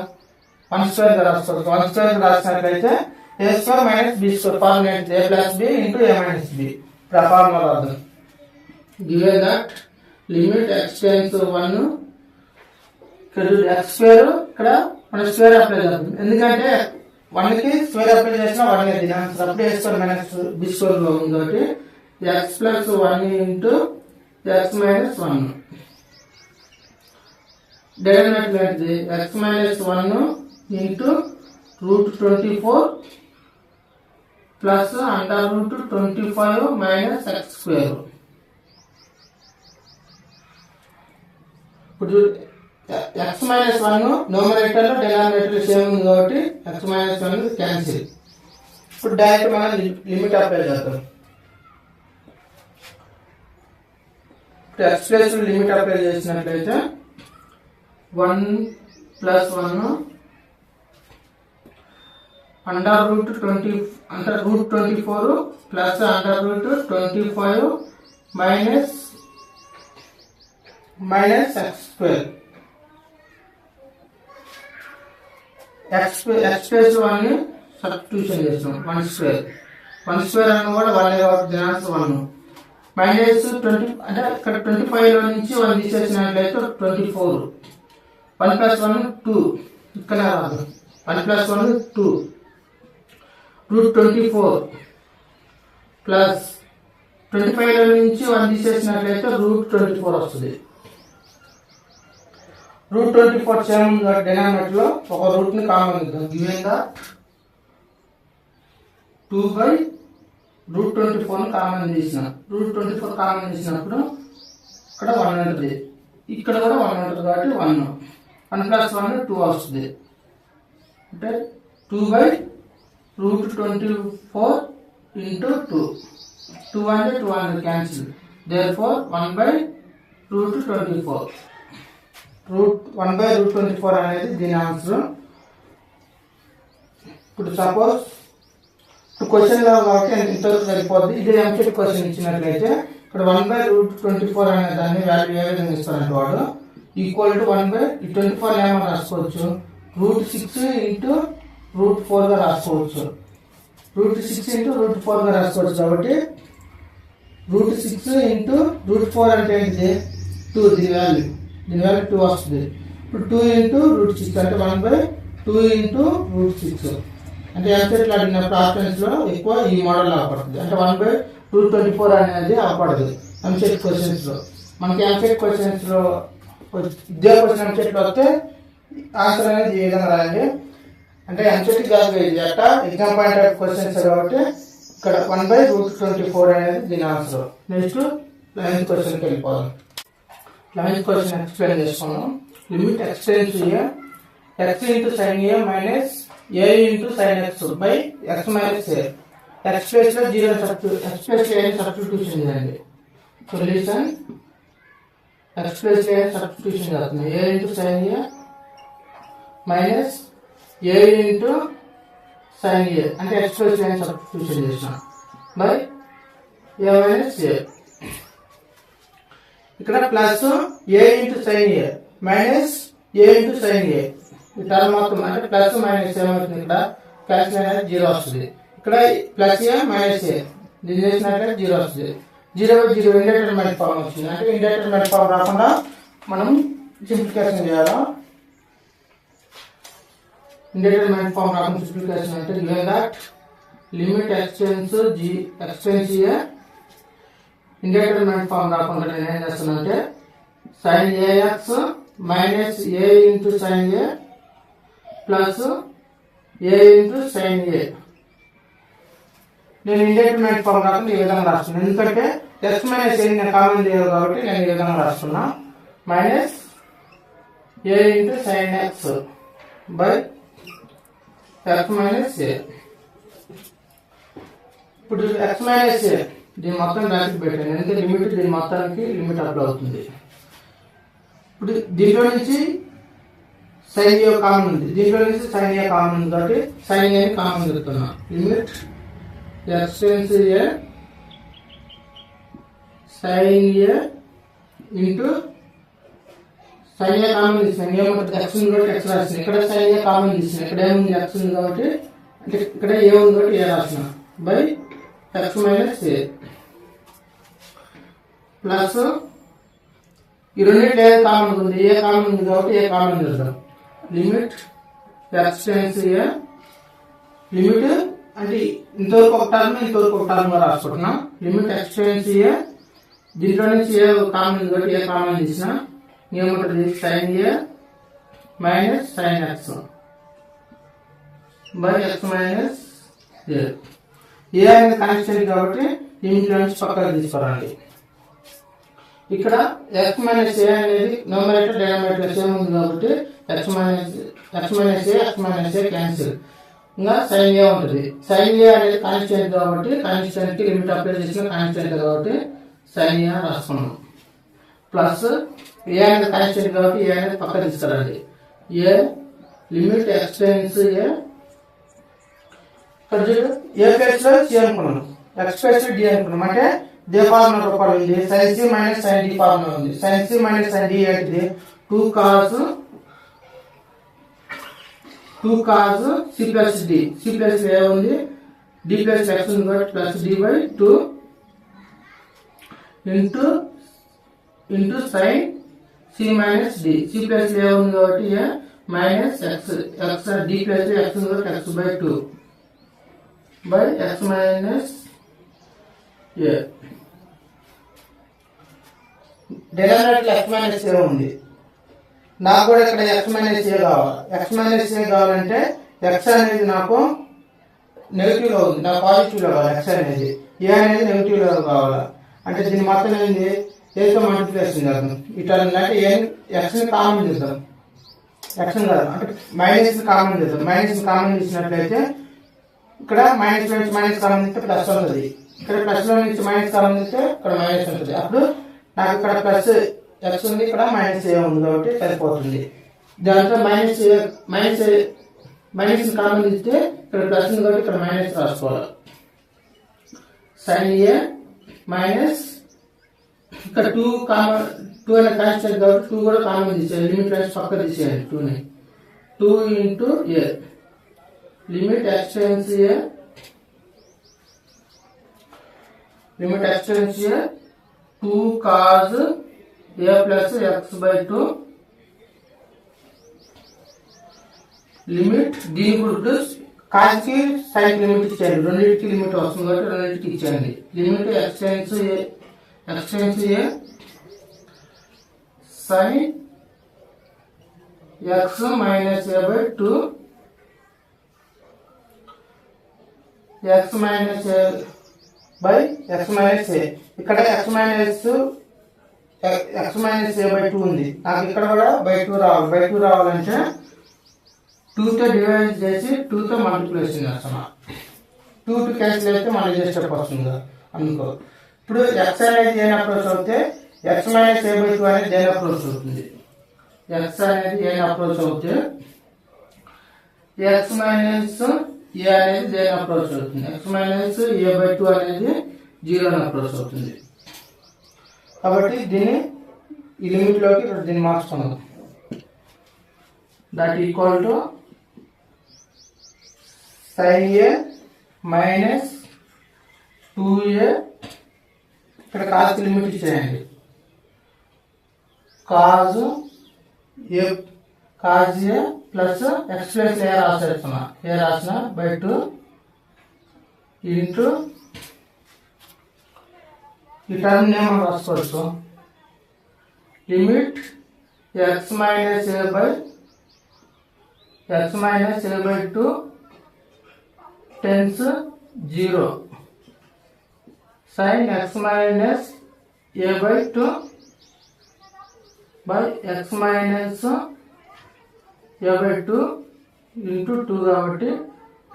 1² గా రాసుకోవచ్చు. 1² గా రాసినట్లయితే a² - b² ఫార్ములా ఏంటి a + b into a - b. ఇప్పుడు ఆ ఫార్ములా రాద్దాం. గివెన్ దట్ లిమిట్ x → 1 ఇక్కడ x² ఇక్కడ మనం స్క్వేర్ అప్లై చేద్దాం. ఎందుకంటే 1 కి స్క్వేర్ అప్లై చేసినా 1 దీని ఆన్సర్. అప్పుడు a² - b² లో ఉంది కాబట్టి x + 1 ఇంటూ x - 1 డినామినేటర్ ఏంటిది x - 1 into √24 plus under root 25 minus x square. ఇప్పుడు ఎక్స్ మైనస్ 1 న్యూమరేటర్ లో డినామినేటర్ సేమ్ ఉంది కాబట్టి ఎక్స్ మైనస్ 1 క్యాన్సిల్. ఇప్పుడు డైరెక్ట్ మనం లిమిట్ అప్లై చేద్దాం. ఇప్పుడు ఎక్స్ ప్లస్ లిమిట్ అప్లై చేసినట్లయితే 1 plus 1 under root 24 plus under root 25 minus x square. X plus 1 substitution చేస్తాం. 1 స్క్వేర్ అన్న కూడా 1 కాబట్టి దినాన్స్ 1 మైనస్ 20 అంటే ఇక్కడ 25 లో నుంచి 1 తీసేసినట్లయితే 24. 1 ప్లస్ 1 2 ఇక్కడ రాదు. 1 ప్లస్ 1 2 రూట్ 24 ప్లస్ 25 లో నుంచి 1 తీసేసినట్లయితే రూట్ 24 వస్తుంది. రూట్ 24 సేమ్ డినామినేటర్ లో ఒక రూట్ ని కామన్ ఇద్దాం. గివెన్ ద 2/రూట్ 24 కామన్ తీసిన రూట్ 24 కామన్ తీసినప్పుడు ఇక్కడ 1 ఉంటుంది, ఇక్కడ కూడా 1 ఉంటుంది కాబట్టి 1 ప్లస్ 1 2 వస్తుంది. అంటే 2/రూట్ 24 ఇంటూ 2 అంటే 200 క్యాన్సిల్. దేర్ఫోర్ 1/రూట్ 24 1/రూట్ 24 అనేది దీని ఆన్సర్. ఇప్పుడు సపోజ్ క్వశ్చన్ లో కాబట్టి ఇంతవరకు సరిపోద్ది. ఇదే ఎంసెట్ క్వశ్చన్ ఇచ్చినట్లయితే ఇక్కడ 1/రూట్ 24 అనే దాన్ని వాల్యూ ఏ విధంగా ఇస్తారంటే వాడు ఈక్వల్ టు 1/24 ఏమని రాసుకోవచ్చు, రూట్ 6 ఇంటూ రూట్ 4 గా రాసుకోవచ్చు. రూట్ 6 ఇంటూ రూట్ 4 గా రాసుకోవచ్చు కాబట్టి రూట్ 6 ఇంటూ రూట్ 4 అంటే ఏంటిది 2, దీని వాల్యూ 2 వస్తుంది. ఇప్పుడు 2 ఇంటూ రూట్ 6 అంటే 1/2 ఇంటూ రూట్ 6 అంటే ఎంసెట్ అడిగినప్పుడు ఆప్షన్స్ లో ఎక్కువ ఈ మోడల్ అవపడుతుంది. అంటే 1/రూట్ 24 అనేది అవపడదు ఎంసెట్ క్వశ్చన్స్ లో. మనకి ఎంసెట్ క్వశ్చన్స్ లో ఇదే క్వశ్చన్ ఎంసెట్ లో వస్తే ఆన్సర్ అనేది ఈ విధంగా రాయండి. అంటే ఎంసెట్ కాదు ఇది అట్ట ఎగ్జామ్ పాయింట్ ఆఫ్ క్వశ్చన్స్ కాబట్టి ఇక్కడ 1/రూట్ 24 అనేది దీని ఆన్సర్. నెక్స్ట్ 9th క్వశ్చన్కి వెళ్ళిపోదాం. 9th క్వశ్చన్ ఎక్స్ప్లెయిన్ చేసుకున్నాం. Limit x tends x into sine a minus a into sine x by x minus a. X place లో 0 ఎక్స్ ప్లేస్ ఏ సబ్స్టిట్యూషన్ చేయండి. Solution x place a substitution చేస్తుంది. A into sine a minus a into sine a అంటే x place a substitution చేసిన by a minus a. ఇక్కడ plus a into sine a minus a into sine a. ఈ term మొత్తం అంటే plus minus ఏమవుతుంది, ఇక్కడ cancel అనేది 0 వస్తుంది. ఇక్కడ ప్లస్ ఏ మైనస్ ఏ దీన్ని చేసినట్లయితే 0 వస్తుంది. 0/0 ఇండెటర్మినేట్ ఫార్మ్ వచ్చింది. అంటే ఇండెటర్మినేట్ ఫార్మ్ రాకుండా మనం సింప్లిఫికేషన్ చేయాలి. ఇండెటర్మినేట్ ఫార్మ్ రాకుండా సింప్లిఫికేషన్ అంటే given that limit x tends a indeterminate form రాకుండా నేను ఏం చేస్తానంటే sine ax minus a into sine a plus a into sine a. నేను ఇండెటర్మినేట్ ఫార్మ్ రాకుండా ఈ విధంగా రాస్తున్నాను. ఎందుకంటే ఎక్స్ మైనస్ ఏ నేను కామన్ చేయదు కాబట్టి నేను ఈ విధంగా రాస్తున్నా. Minus a into sine x by x minus a. ఇప్పుడు ఎక్స్ మైనస్ ఏ దీని మొత్తం బ్రాకెట్ పెట్టాను. ఎందుకంటే లిమిట్ దీని మొత్తానికి లిమిట్ అప్లై అవుతుంది. ఇప్పుడు దీంట్లో నుంచి సైన్ ఏ కామన్ ఉంది, దీంట్లో నుంచి సైన్ ఏ కామన్ ఉంది కాబట్టి సైన్ ఏ కామన్ జరుగుతున్నా. Limit x tends a sine a into sine a common తీసిన ఏమంటుంది ఎక్స్ ఉంది కాబట్టి ఎక్స్ రాసిన. ఇక్కడ సైన్ ఏ కామన్ తీసిన ఇక్కడ ఏముంది ఎక్స్ ఉంది కాబట్టి అంటే ఇక్కడ ఏ ఉంది కాబట్టి ఏ రాసిన by x minus A plus ఈ రెండింటిలో ఏ కామన్ ఉంది, ఏ కామన్ ఉంది కాబట్టి ఏ కామన్ చేద్దాం. లిమిట్ ఎక్స్టెన్స్ ఏ లిమిట్ అంటే ఇంతవరకు ఒక టర్మ్ ఇంతవరకు ఒక టర్మ్ గా రాసుకుంటున్నాం. లిమిట్ ఎక్స్టెన్స్ ఏ దీంట్లో నుంచి ఏ కామన్ ఉంది కాబట్టి ఏ కామన్ తీసినా ఏముంటుంది sine a minus sine x by x minus a. A అనేది కాన్స్టెంట్ కాబట్టి లిమిట్ నుంచి పక్కకు తీసుకురండి. ఇక్కడ ఎక్స్ మైనస్ ఏ అనేది న్యూమరేటర్ డినామినేటర్ సేమ్ ఉంది కాబట్టి ఎక్స్ మైనస్ ఏ క్యాన్సిల్. ఇంకా సైన్ ఏ ఉంటుంది. సైన్ ఏ అనేది కాన్స్టెంట్ కాబట్టి కాన్స్టెంట్ కి లిమిట్ అప్లై చేసిన కాన్స్టెంట్ కాబట్టి సైన్ ఏ రాసుకున్నాం. ప్లస్ ఏ అనేది కాన్స్టెంట్ కాబట్టి ఏ అనేది పక్కన తీసుకురండి. A limit x tends a a place లో సి అనుకున్నాం, ఎక్స్ ప్లేస్ డి అనుకున్నాం. అంటే దే ఫార్ములా రూపాయలు ఉంది. Sine c minus sine d formula ఉంది. Sine c minus sine d ఏంటిది? 2 cos c plus d. C plus a ఉంది, డి ప్లస్ ఎక్స్ ఉంది కాబట్టి plus d by 2 into sine c minus d. C plus a ఉంది కాబట్టి a minus x d plus x ఉంది కాబట్టి x by 2 by x minus a. Denominator x minus a ఉంది. నాకు కూడా ఇక్కడ ఎక్స్ మైనస్ ఏ కావాలి. ఎక్స్ మైనస్ ఏ కావాలంటే ఎక్స్ అనేది నాకు నెగిటివ్ లో ఉంది, నాకు పాజిటివ్ లో కావాలి. ఎక్స్ అనేది ఏ అనేది నెగిటివ్ లో కావాలి. అంటే దీని మొత్తం ఏంది? ఏతో మల్టిప్లికేషన్ చేద్దాం. ఇట్లా అంటే ఎక్స్ ని కామన్ చేద్దాం. ఎక్స్ కాదు అంటే మైనస్ కామన్ చేద్దాం. మైనస్ కామన్ చేసినట్లయితే ఇక్కడ మైనస్ నుంచి మైనస్ కామన్ చేస్తే ప్లస్ ఉంటుంది. ఇక్కడ ప్లస్ లో నుంచి మైనస్ కామన్ చేస్తే ఇక్కడ మైనస్ ఉంటుంది. అప్పుడు నాకు ఇక్కడ ప్లస్ ఎక్స్ ఉంది, ఇక్కడ మైనస్ ఏ ఉంది కాబట్టి సరిపోతుంది. దాంట్లో మైనస్ కామన్ ఇస్తే ఇక్కడ ప్లస్ ఉంది కాబట్టి ఇక్కడ మైనస్ రాసుకోవాలి. సైన్ ఏ మైనస్ ఇక్కడ 2 అనే కాన్స్టెంట్ కాబట్టి 2 కూడా కామన్ తీసేయాలి. లిమిట్ రైస్ పక్క తీసేయాలి. 2ని 2 into A limit x tends A 2 cos A plus X by 2 limit దీని గుర్తు కాస్ కి సైన్ లిమిట్ ఇచ్చేయండి. రెండింటికి లిమిట్ వస్తుంది కాబట్టి రెండింటికి ఇచ్చేయండి. Limit x tends a sine x minus a by 2 x minus a by x minus a. ఇక్కడ ఎక్స్ మైనస్ ఏ బై 2 ఉంది. నాకు ఇక్కడ కూడా బై 2 రావాలి. బై 2 రావాలంటే 2 తో డివైడ్ చేసి 2 తో మల్టిప్లికేషన్ చేస్తున్నా. 2 క్యాన్సిల్ అయితే మళ్ళీ ఇదే స్టెప్ వస్తుంది అనుకో. ఇప్పుడు ఎక్స్ అనేది దేని అప్రోచ్ అవుతే ఎక్స్ మైనస్ ఏ బై 2 అనేది దేని అప్రోచ్ అవుతుంది. ఎక్స్ అనేది దేని అప్రోచ్ అవుతే ఎక్స్ మైనస్ ఏ అనేది దేని అప్రోచ్ అవుతుంది. ఎక్స్ మైనస్ ఏ బై 2 అనేది 0 అప్రోచ్ అవుతుంది. కాబట్టి దీన్ని ఈ లిమిట్ లోకి దీన్ని మార్చుకున్నాం. That equal to sine a minus 2a ఇక్కడ కాస్ లిమిట్ ఇచ్చేయండి. Cos a plus x plus a రాసేస్తున్నా. ఏ రాసిన బై 2 ఇంటూ ఈ టర్మ్ నేమ్ రాసుకోవచ్చు. Limit x minus a by 2 tends 0 sin x minus a by 2 by x minus a by 2 into 2 కాబట్టి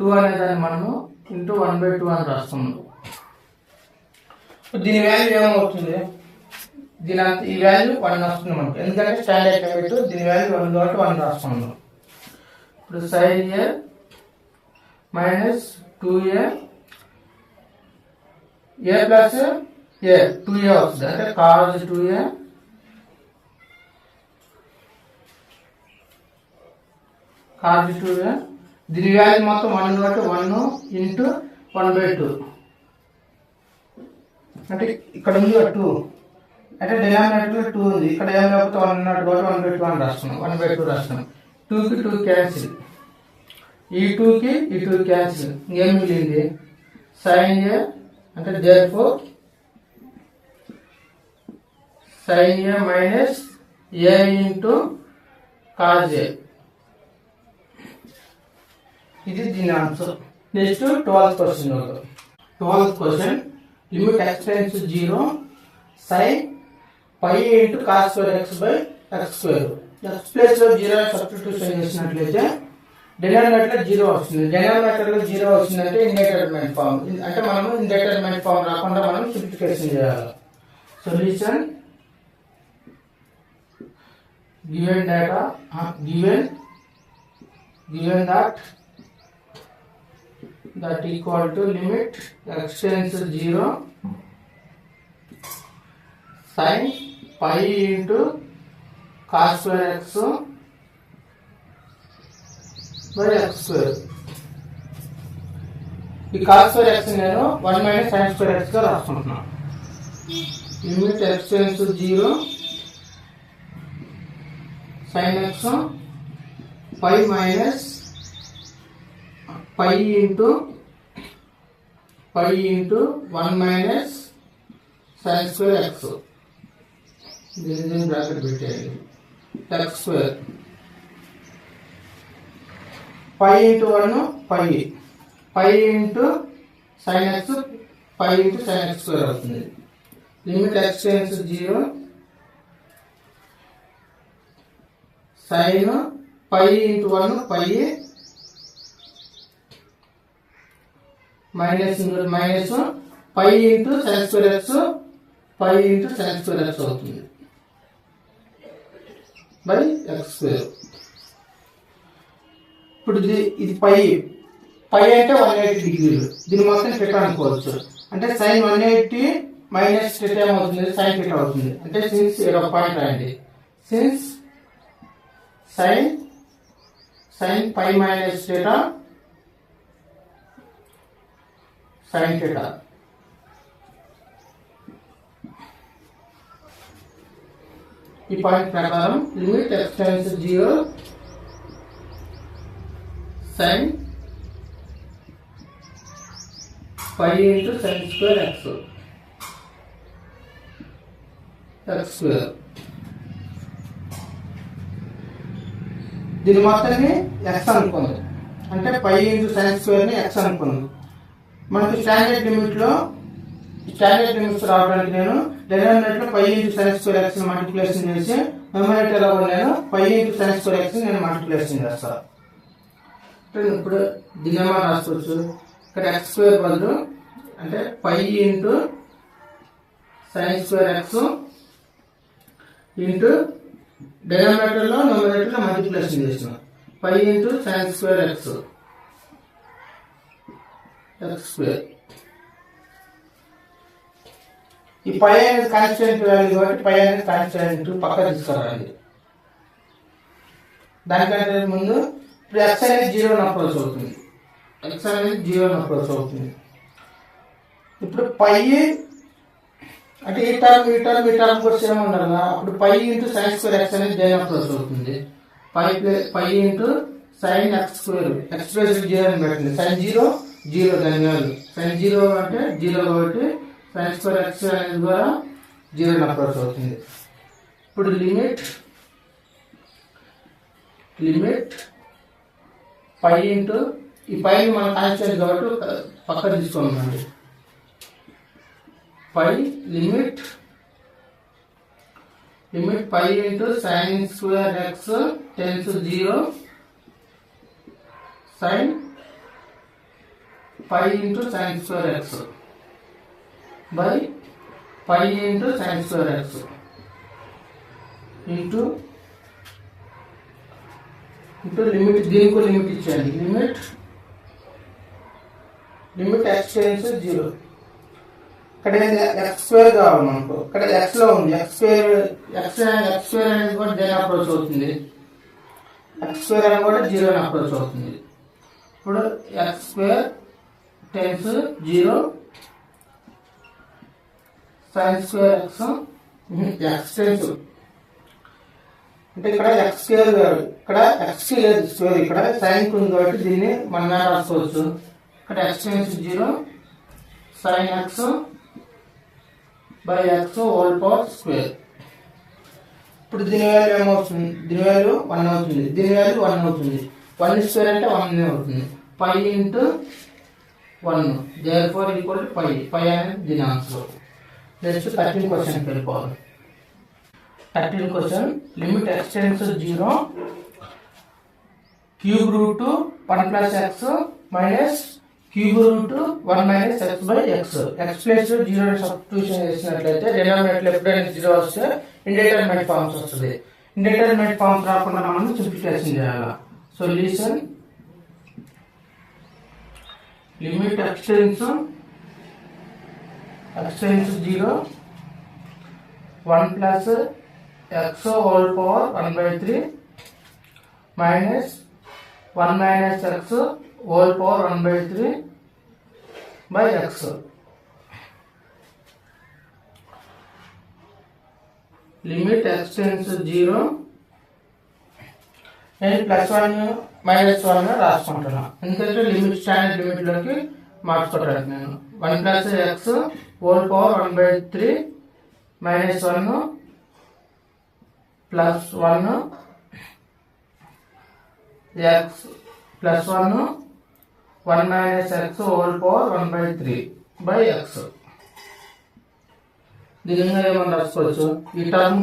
2 అనే దాన్ని మనము into 1 by 2 అని రాస్తున్నాము. దీని వాల్యూ ఏమవుతుంది? ఈ వాల్యూ 1 వస్తుంది మనకు, ఎందుకంటే స్టాండర్డ్ లిమిట్ దీని వాల్యూ 1 కాబట్టి 1 రాస్తున్నాము. ఇప్పుడు sin a minus 2a a plus a 2a వస్తుంది, అంటే cos 2a దీని వాల్యూ మొత్తం 1 కాబట్టి 1 ఇంటూ 1 by 2 అంటే ఇక్కడ ఉంది 2 అంటే డినామినేటర్ 2 ఉంది, ఇక్కడ ఏం లేకపోతే 1 ఉన్నట్టు కాబట్టి 1 by 2 అని రాస్తున్నాం. 1 by 2 రాస్తున్నాం. 2 కి 2 క్యాన్సిల్, ఈ 2 కి ఈ 2 క్యాన్సిల్, ఏం మిగిలింది sin a అంటే therefore sin a minus a into cos a. ఇది దీని answer. Next 12th question. 12th question limit x tends 0 sin pi into cos square x by x square. x place లో 0 substitution చేసినట్లయితే denominator 0 వస్తుంది. Denominator లో 0 వచ్చిందంటే ఇండెటర్మినెంట్ form, అంటే మనము ఇండెటర్మినెంట్ form రాకుండా మనం సింప్లిఫికేషన్ చేయాలి. Solution given data given that equal to limit x tends to 0 sin pi into cos square x by x square. ఈ cos square x నేను 1 minus sin square x గా రాసుకుంటున్నాను. Limit x tends to 0 sin x pi minus pi into 1 minus sin square x. దీని bracket పెట్టేయండి. x square pi into 1 pi into sin x pi into sin x square అవుతుంది. Limit x tends to 0 sin pi into 1 pi minus pi into sin square x pi into sin square x అవుతుంది by x square. ఇప్పుడు ఇది పై అంటే 180 డిగ్రీలు. దీని మొత్తం θ అనుకోవచ్చు. అంటే sin 180 మైనస్ θ ఏమవుతుంది, sin θ అవుతుంది. అంటే సిన్స్ ఇక్కడ ఒక పాయింట్ రాయండి. Since sin pi minus θ sin θ. ఈ పాయింట్ ప్రకారం limit x tends to 0 sin pi into sin square x square. దీని మొత్తాన్ని x అనుకుంది. అంటే pi into sin square ని x అనుకుంది. మనకు స్టాండర్డ్ లిమిట్స్ రావడానికి నేను denominator pi into sin square x ని మల్టిప్లికేషన్ చేసి న్యూమరేటర్ లో నేను pi into sin square x ని నేను మల్టిప్లికేషన్ చేస్తాను. ఇప్పుడు దీని ఏమో రాసుకోవచ్చు. ఇక్కడ x స్క్వేర్ బదులు అంటే pi into sin square x into denominator లో న్యూమరేటర్ లో మల్టిప్లికేషన్ చేస్తున్నాం. pi into sin square x square. ఈ పై అనేది కాన్స్టెంట్ వాల్యూ కాబట్టి పై అనేది కాన్స్టెంట్ పక్క తీసుకురావాలి. దానికంటే ముందు ఇప్పుడు x అనేది 0 అప్రోచ్ అవుతుంది. ఇప్పుడు పై అంటే ఈ టర్మ్ కూడా సేమ్ ఉండాలి కదా. అప్పుడు pi into sin square x అనేది దేని అప్రోచ్ అవుతుంది. pi into sin x square x plus 0 అని పెట్టండి. sin 0 దాని వాల్యూ sin 0 అంటే 0 కాబట్టి sin square x అనేది కూడా 0 అప్రోచ్ అవుతుంది. ఇప్పుడు లిమిట్ pi into ఈ పై మనం కాన్స్టెంట్ కాబట్టి పక్కన తీసుకోమండి. pi limit pi into sin square x tends to 0 sin pi into sin square x by pi into sin square x into limit. దీనికి limit ఇచ్చేయండి. Limit x tends to 0. ఇక్కడ x square కావాలి మనకు. ఇక్కడ x లో ఉంది x square అనేది కూడా దేని అప్రోచ్ అవుతుంది. x స్క్వేర్ అనేది కూడా 0 అప్రోచ్ అవుతుంది. ఇప్పుడు x square tends to 0 sin square x tends అంటే ఇక్కడ x స్క్వేర్ కాదు, ఇక్కడ x లేదు స్క్వేర్, ఇక్కడ సైన్ ఉంది కాబట్టి దీన్ని మనం రాసుకోవచ్చు. ఇక్కడ x tends to 0 sin x by x whole power square. ఇప్పుడు దీని వాల్యూ ఏమవుతుంది, దీని వాల్యూ 1 అవుతుంది, దీని వాల్యూ 1 అవుతుంది. 1 స్క్వేర్ అంటే 1 అవుతుంది. pi into 1. Therefore equal to 5. 5 అనేది దీని ఆన్సర్. నెక్స్ట్ 13 క్వశ్చన్కి వెళ్ళిపోవాలి. 13 question limit x tends 0 cube root 1 plus x minus cube root 1 minus x by x. X plus 0 substitution చేసినట్లయితే డినామినేటర్ ఎప్పుడైనా 0 వస్తే ఇండెటర్మినేట్ ఫార్మ్స్ వస్తుంది. ఇండెటర్మినేట్ ఫార్మ్స్ రాకుండా మనం సింప్లిఫికేషన్ చేయాలి. Solution limit x tends 0 1 plus x whole power 1/3 minus 1 minus x whole power 1/3 by x. Limit x tends 0 నేను +1 -1 రాసుకుంటున్నాను, ఎందుకంటే limit standard లిమిట్లోకి మార్చుకోవడానికి. నేను 1 plus x whole power 1/3 -1 +1 x +1 1 minus x whole power 1/3 by x. దీని ఏమన్నా రాసుకోవచ్చు. ఈ term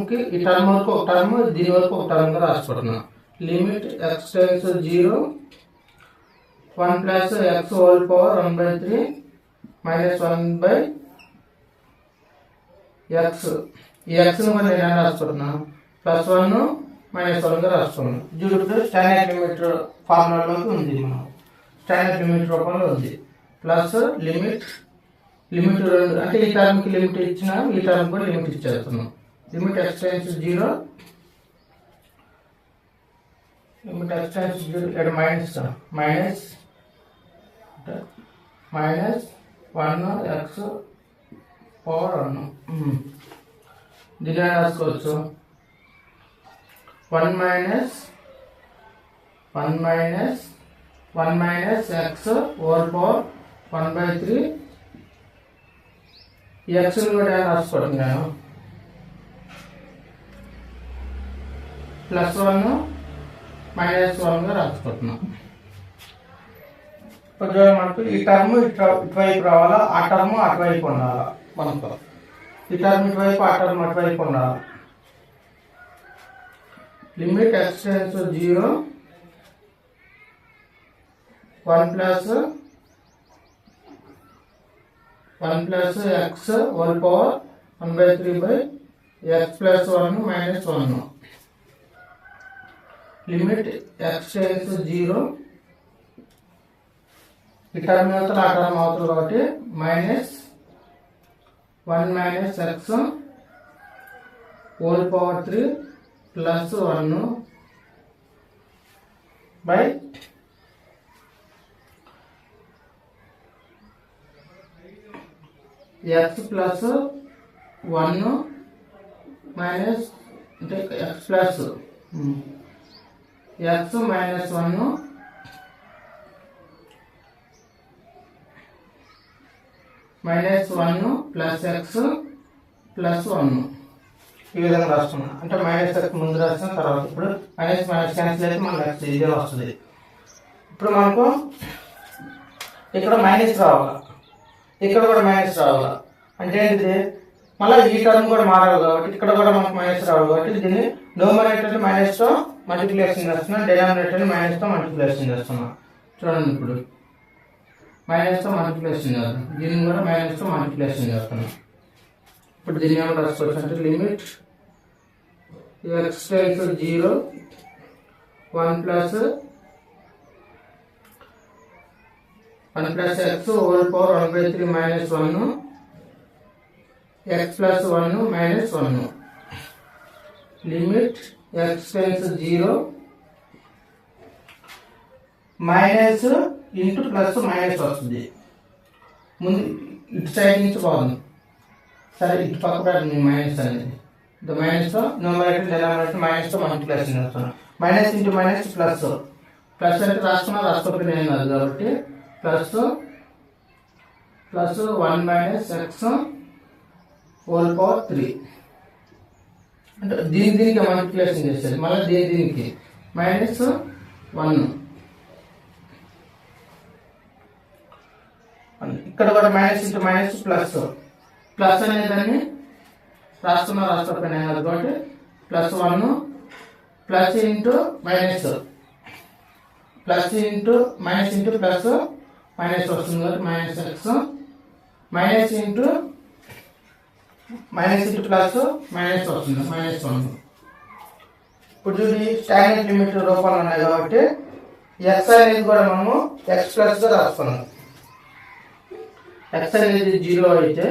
వరకు ఒక టర్మ్, దీని వరకు ఒక టర్మ్ గా రాసుకుంటున్నాం. Limit x tends 0 1 plus x whole power 1/3 -1 by x. ఈ x ను మనం ఎలా రాసుకుంటున్నాం, +1 -1 గా రాసుకున్నాం. ఇప్పుడు స్టాండర్డ్ లిమిట్ ఫార్ములాలోకి ఉంది, మనం స్టాండర్డ్ లిమిట్ రూపంలో ఉంది. ప్లస్ లిమిట్ 2 అంటే ఈ టర్మ్ కి లిమిట్ ఇచ్చినా ఈ టర్మ్ కూడా లిమిట్ ఇచ్చేస్తున్నాం. Limit x tends 0 limit x tends 0 ఇక్కడ మైనస్ 1 x పవర్ 1. దీన్ని రాసుకోవచ్చు 1 మైనస్ x హోల్ పవర్ 1/3. ఈ x ని కూడా రాసుకోవడం నేను +1 -1 గా రాసుకుంటున్నాను. ఇప్పుడు మనకు ఈ టర్మ్ ఇటువైపు రావాలా, ఆ టర్మ్ అటువైపు ఉండాలా. మనకు ఈ టర్మ్ ఇటువైపు, ఆ టర్మ్ అటువైపు ఉండాలి. Limit x tends 0 1 plus x whole power 1/3 by x +1 -1. Limit x tends 0 ఈ టర్మ్ అవుతుంది, ఆ టర్మ్ అవుతుంది కాబట్టి -1 minus x whole power 3 +1 by x +1 minus అంటే x plus x -1 -1 plus x +1 ఈ విధంగా రాస్తున్నాం. అంటే -x ముందు రాసిన తర్వాత ఇప్పుడు మైనస్ క్యాన్సిల్ అయితే మనకు x ఇదే వస్తుంది. ఇప్పుడు మనకు ఇక్కడ మైనస్ రావాలి, ఇక్కడ కూడా మైనస్ రావాలి. అంటే ఏంటిది, మళ్ళీ ఈ టర్మ్ కూడా మారాలి కాబట్టి ఇక్కడ కూడా మనకు మైనస్ రావాలి. కాబట్టి దీన్ని న్యూమరేటర్ మైనస్తో మల్టిప్లికేషన్ చేస్తున్నాం, డినామినేటర్ మైనస్తో మల్టిప్లికేషన్ చేస్తున్నాం. చూడండి, ఇప్పుడు మైనస్తో మల్టిప్లికేషన్ చేస్తున్నాం, దీన్ని కూడా మైనస్తో మల్టిప్లికేషన్ చేస్తున్నాం. ఇప్పుడు దీన్ని ఏమైనా రాసుకోవచ్చు అంటే limit x tends 0 1 plus x whole power 1/3 -1 x +1 -1. Limit x tends 0 minus into plus minus వస్తుంది. ముందు ఇటు సైడ్ నుంచి బాగుంది, సరే ఇటు పక్క పెట్టండి మైనస్ అనేది. మైనస్తో న్యూమరేటర్ డినామినేటర్ మైనస్తో మల్టిప్లికేషన్ చేస్తున్నాం. మైనస్ ఇంటూ మైనస్ ప్లస్ అంటే రాసుకోకపోయినా ఏం కాదు కాబట్టి plus 1 minus x whole power 3 అంటే దీనికి మల్టిప్లికేషన్ చేసేది. మళ్ళీ దీనికి -1 ఇక్కడ కూడా minus into minus plus, plus అనే దాన్ని రాకపోయినా కాబట్టి plus 1 plus into minus, plus into minus into plus minus వస్తుంది కాబట్టి minus X, minus into plus minus వస్తుంది మైనస్ 1. ఇప్పుడు చూడండి స్టాండర్డ్ లిమిట్ రూపాలు ఉన్నాయి కాబట్టి ఎక్స్ అనేది కూడా మనము ఎక్స్ ప్లస్ గా రాస్తున్నాం. ఎక్స్ అనేది 0 అయితే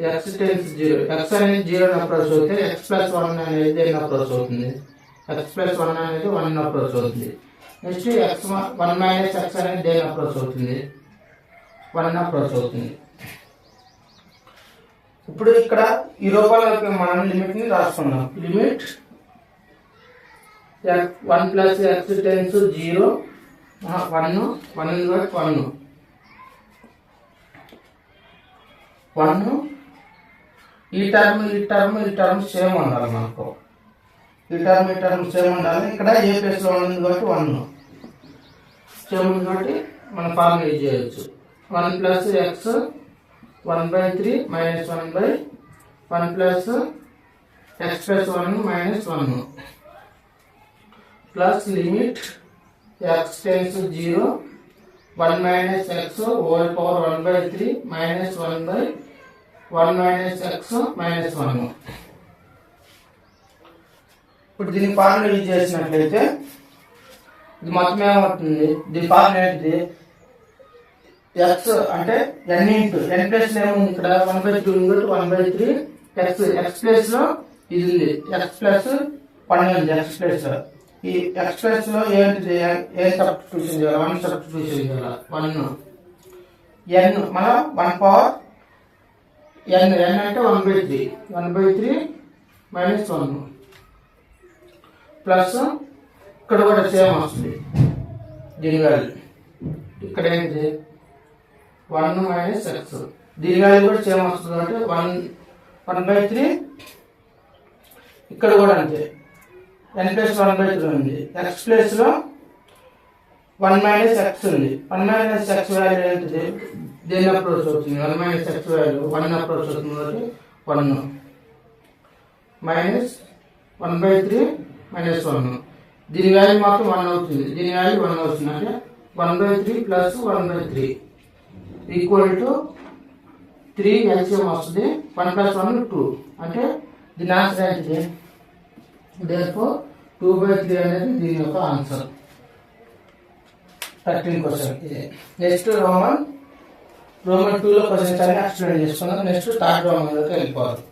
ఎక్స్ టెన్స్ 0, ఎక్స్ అనేది 0 అప్రోచ్ అవుతే ఎక్స్ ప్లస్ 1 అనేది దేని అప్రోచ్ అవుతుంది, ఎక్స్ ప్లస్ 1 అనేది 1 అప్రోచ్ అవుతుంది. నెక్స్ట్ ఎక్స్ 1 మైనస్ ఎక్స్ అనేది దేని అప్రోచ్ అవుతుంది, 1 అప్రోచ్ అవుతుంది. ఇప్పుడు ఇక్కడ ఈ రూపాయలకి మనం లిమిట్ ని రాసుకున్నాం. లిమిట్ 1 ప్లస్ ఎక్స్ టెన్స్ 0 1 ఈ టర్మ్ సేమ్ ఉండాలి మనకు, ఈ టర్మ్ సేమ్ ఉండాలి. ఇక్కడ ఏ ప్లేస్ లో ఉంది కాబట్టి 1 సేమ్ ఉంది కాబట్టి మనం ఫార్ములా యూజ్ చేయొచ్చు. 1 plus X 1/3 minus 1 plus x plus 1 minus 1 plus limit x tense 0 1 minus X whole power 1/3 minus 1 minus X minus 1. ఇప్పుడు దీని ఫార్ములా యూజ్ చేసినట్లయితే ఇది మొత్తం ఏమవుతుంది, దీని ఫార్ములా ఏంటిది, ఎక్స్ అంటే ఎన్ ఇంటూ ఎన్ ప్లస్ ఏముంది ఇక్కడ 1/2 1/3 ఎక్స్, ఎక్స్ ప్లస్ లో ఇది ఉంది ఎక్స్ ప్లస్ 1 ఉంది ఎక్స్ ప్లస్. ఈ ఎక్స్ ప్లస్ లో ఏంటిది, ఏ సబ్స్టిట్యూషన్ చేయాలి, 1 సబ్స్టిట్యూషన్ చేయాలి. 1 ఎన్ మన 1 పవర్ ఎన్ అంటే 1/3 మైనస్ 1 ప్లస్ ఇక్కడ కూడా సేమ్ వస్తుంది దీని వాల్యూ, ఇక్కడ ఏంటి 1 మైనస్ ఎక్స్, దీని వాల్యూ కూడా సేమ్ వస్తుంది కాబట్టి 1/3 ఇక్కడ కూడా అంతే n ప్లస్ 1/3 ఉంది. ఎక్స్ ప్లస్ లో 1 మైనస్ ఎక్స్ ఉంది. 1 మైనస్ ఎక్స్ వాల్యూ ఏంటిది, దేని అప్రోచ్ అవుతుంది, 1 మైనస్ ఎక్స్ వాల్యూ 1 అప్రోచ్ అవుతుంది కాబట్టి 1 మైనస్ 1/3 మైనస్ 1, దీని వాల్యూ మాత్రం 1 అవుతుంది, దీని వాల్యూ 1 అవుతుంది. అంటే 1/3 ప్లస్ 1/3 ఈక్వల్ టు 3 ఎల్సిఎం వస్తుంది. 1 ప్లస్ 1 2 అంటే దీని ఆన్సర్ ఏంటిది, therefore 2/3 అనేది దీని యొక్క ఆన్సర్. 13 క్వశ్చన్ ఇది. నెక్స్ట్ రోమన్ 2 లో క్వశ్చన్స్ అన్ని ఎక్స్ప్లెయిన్ చేసుకున్నాం. నెక్స్ట్ థర్డ్ రోమన్ లోకి వెళ్ళిపోవాలి.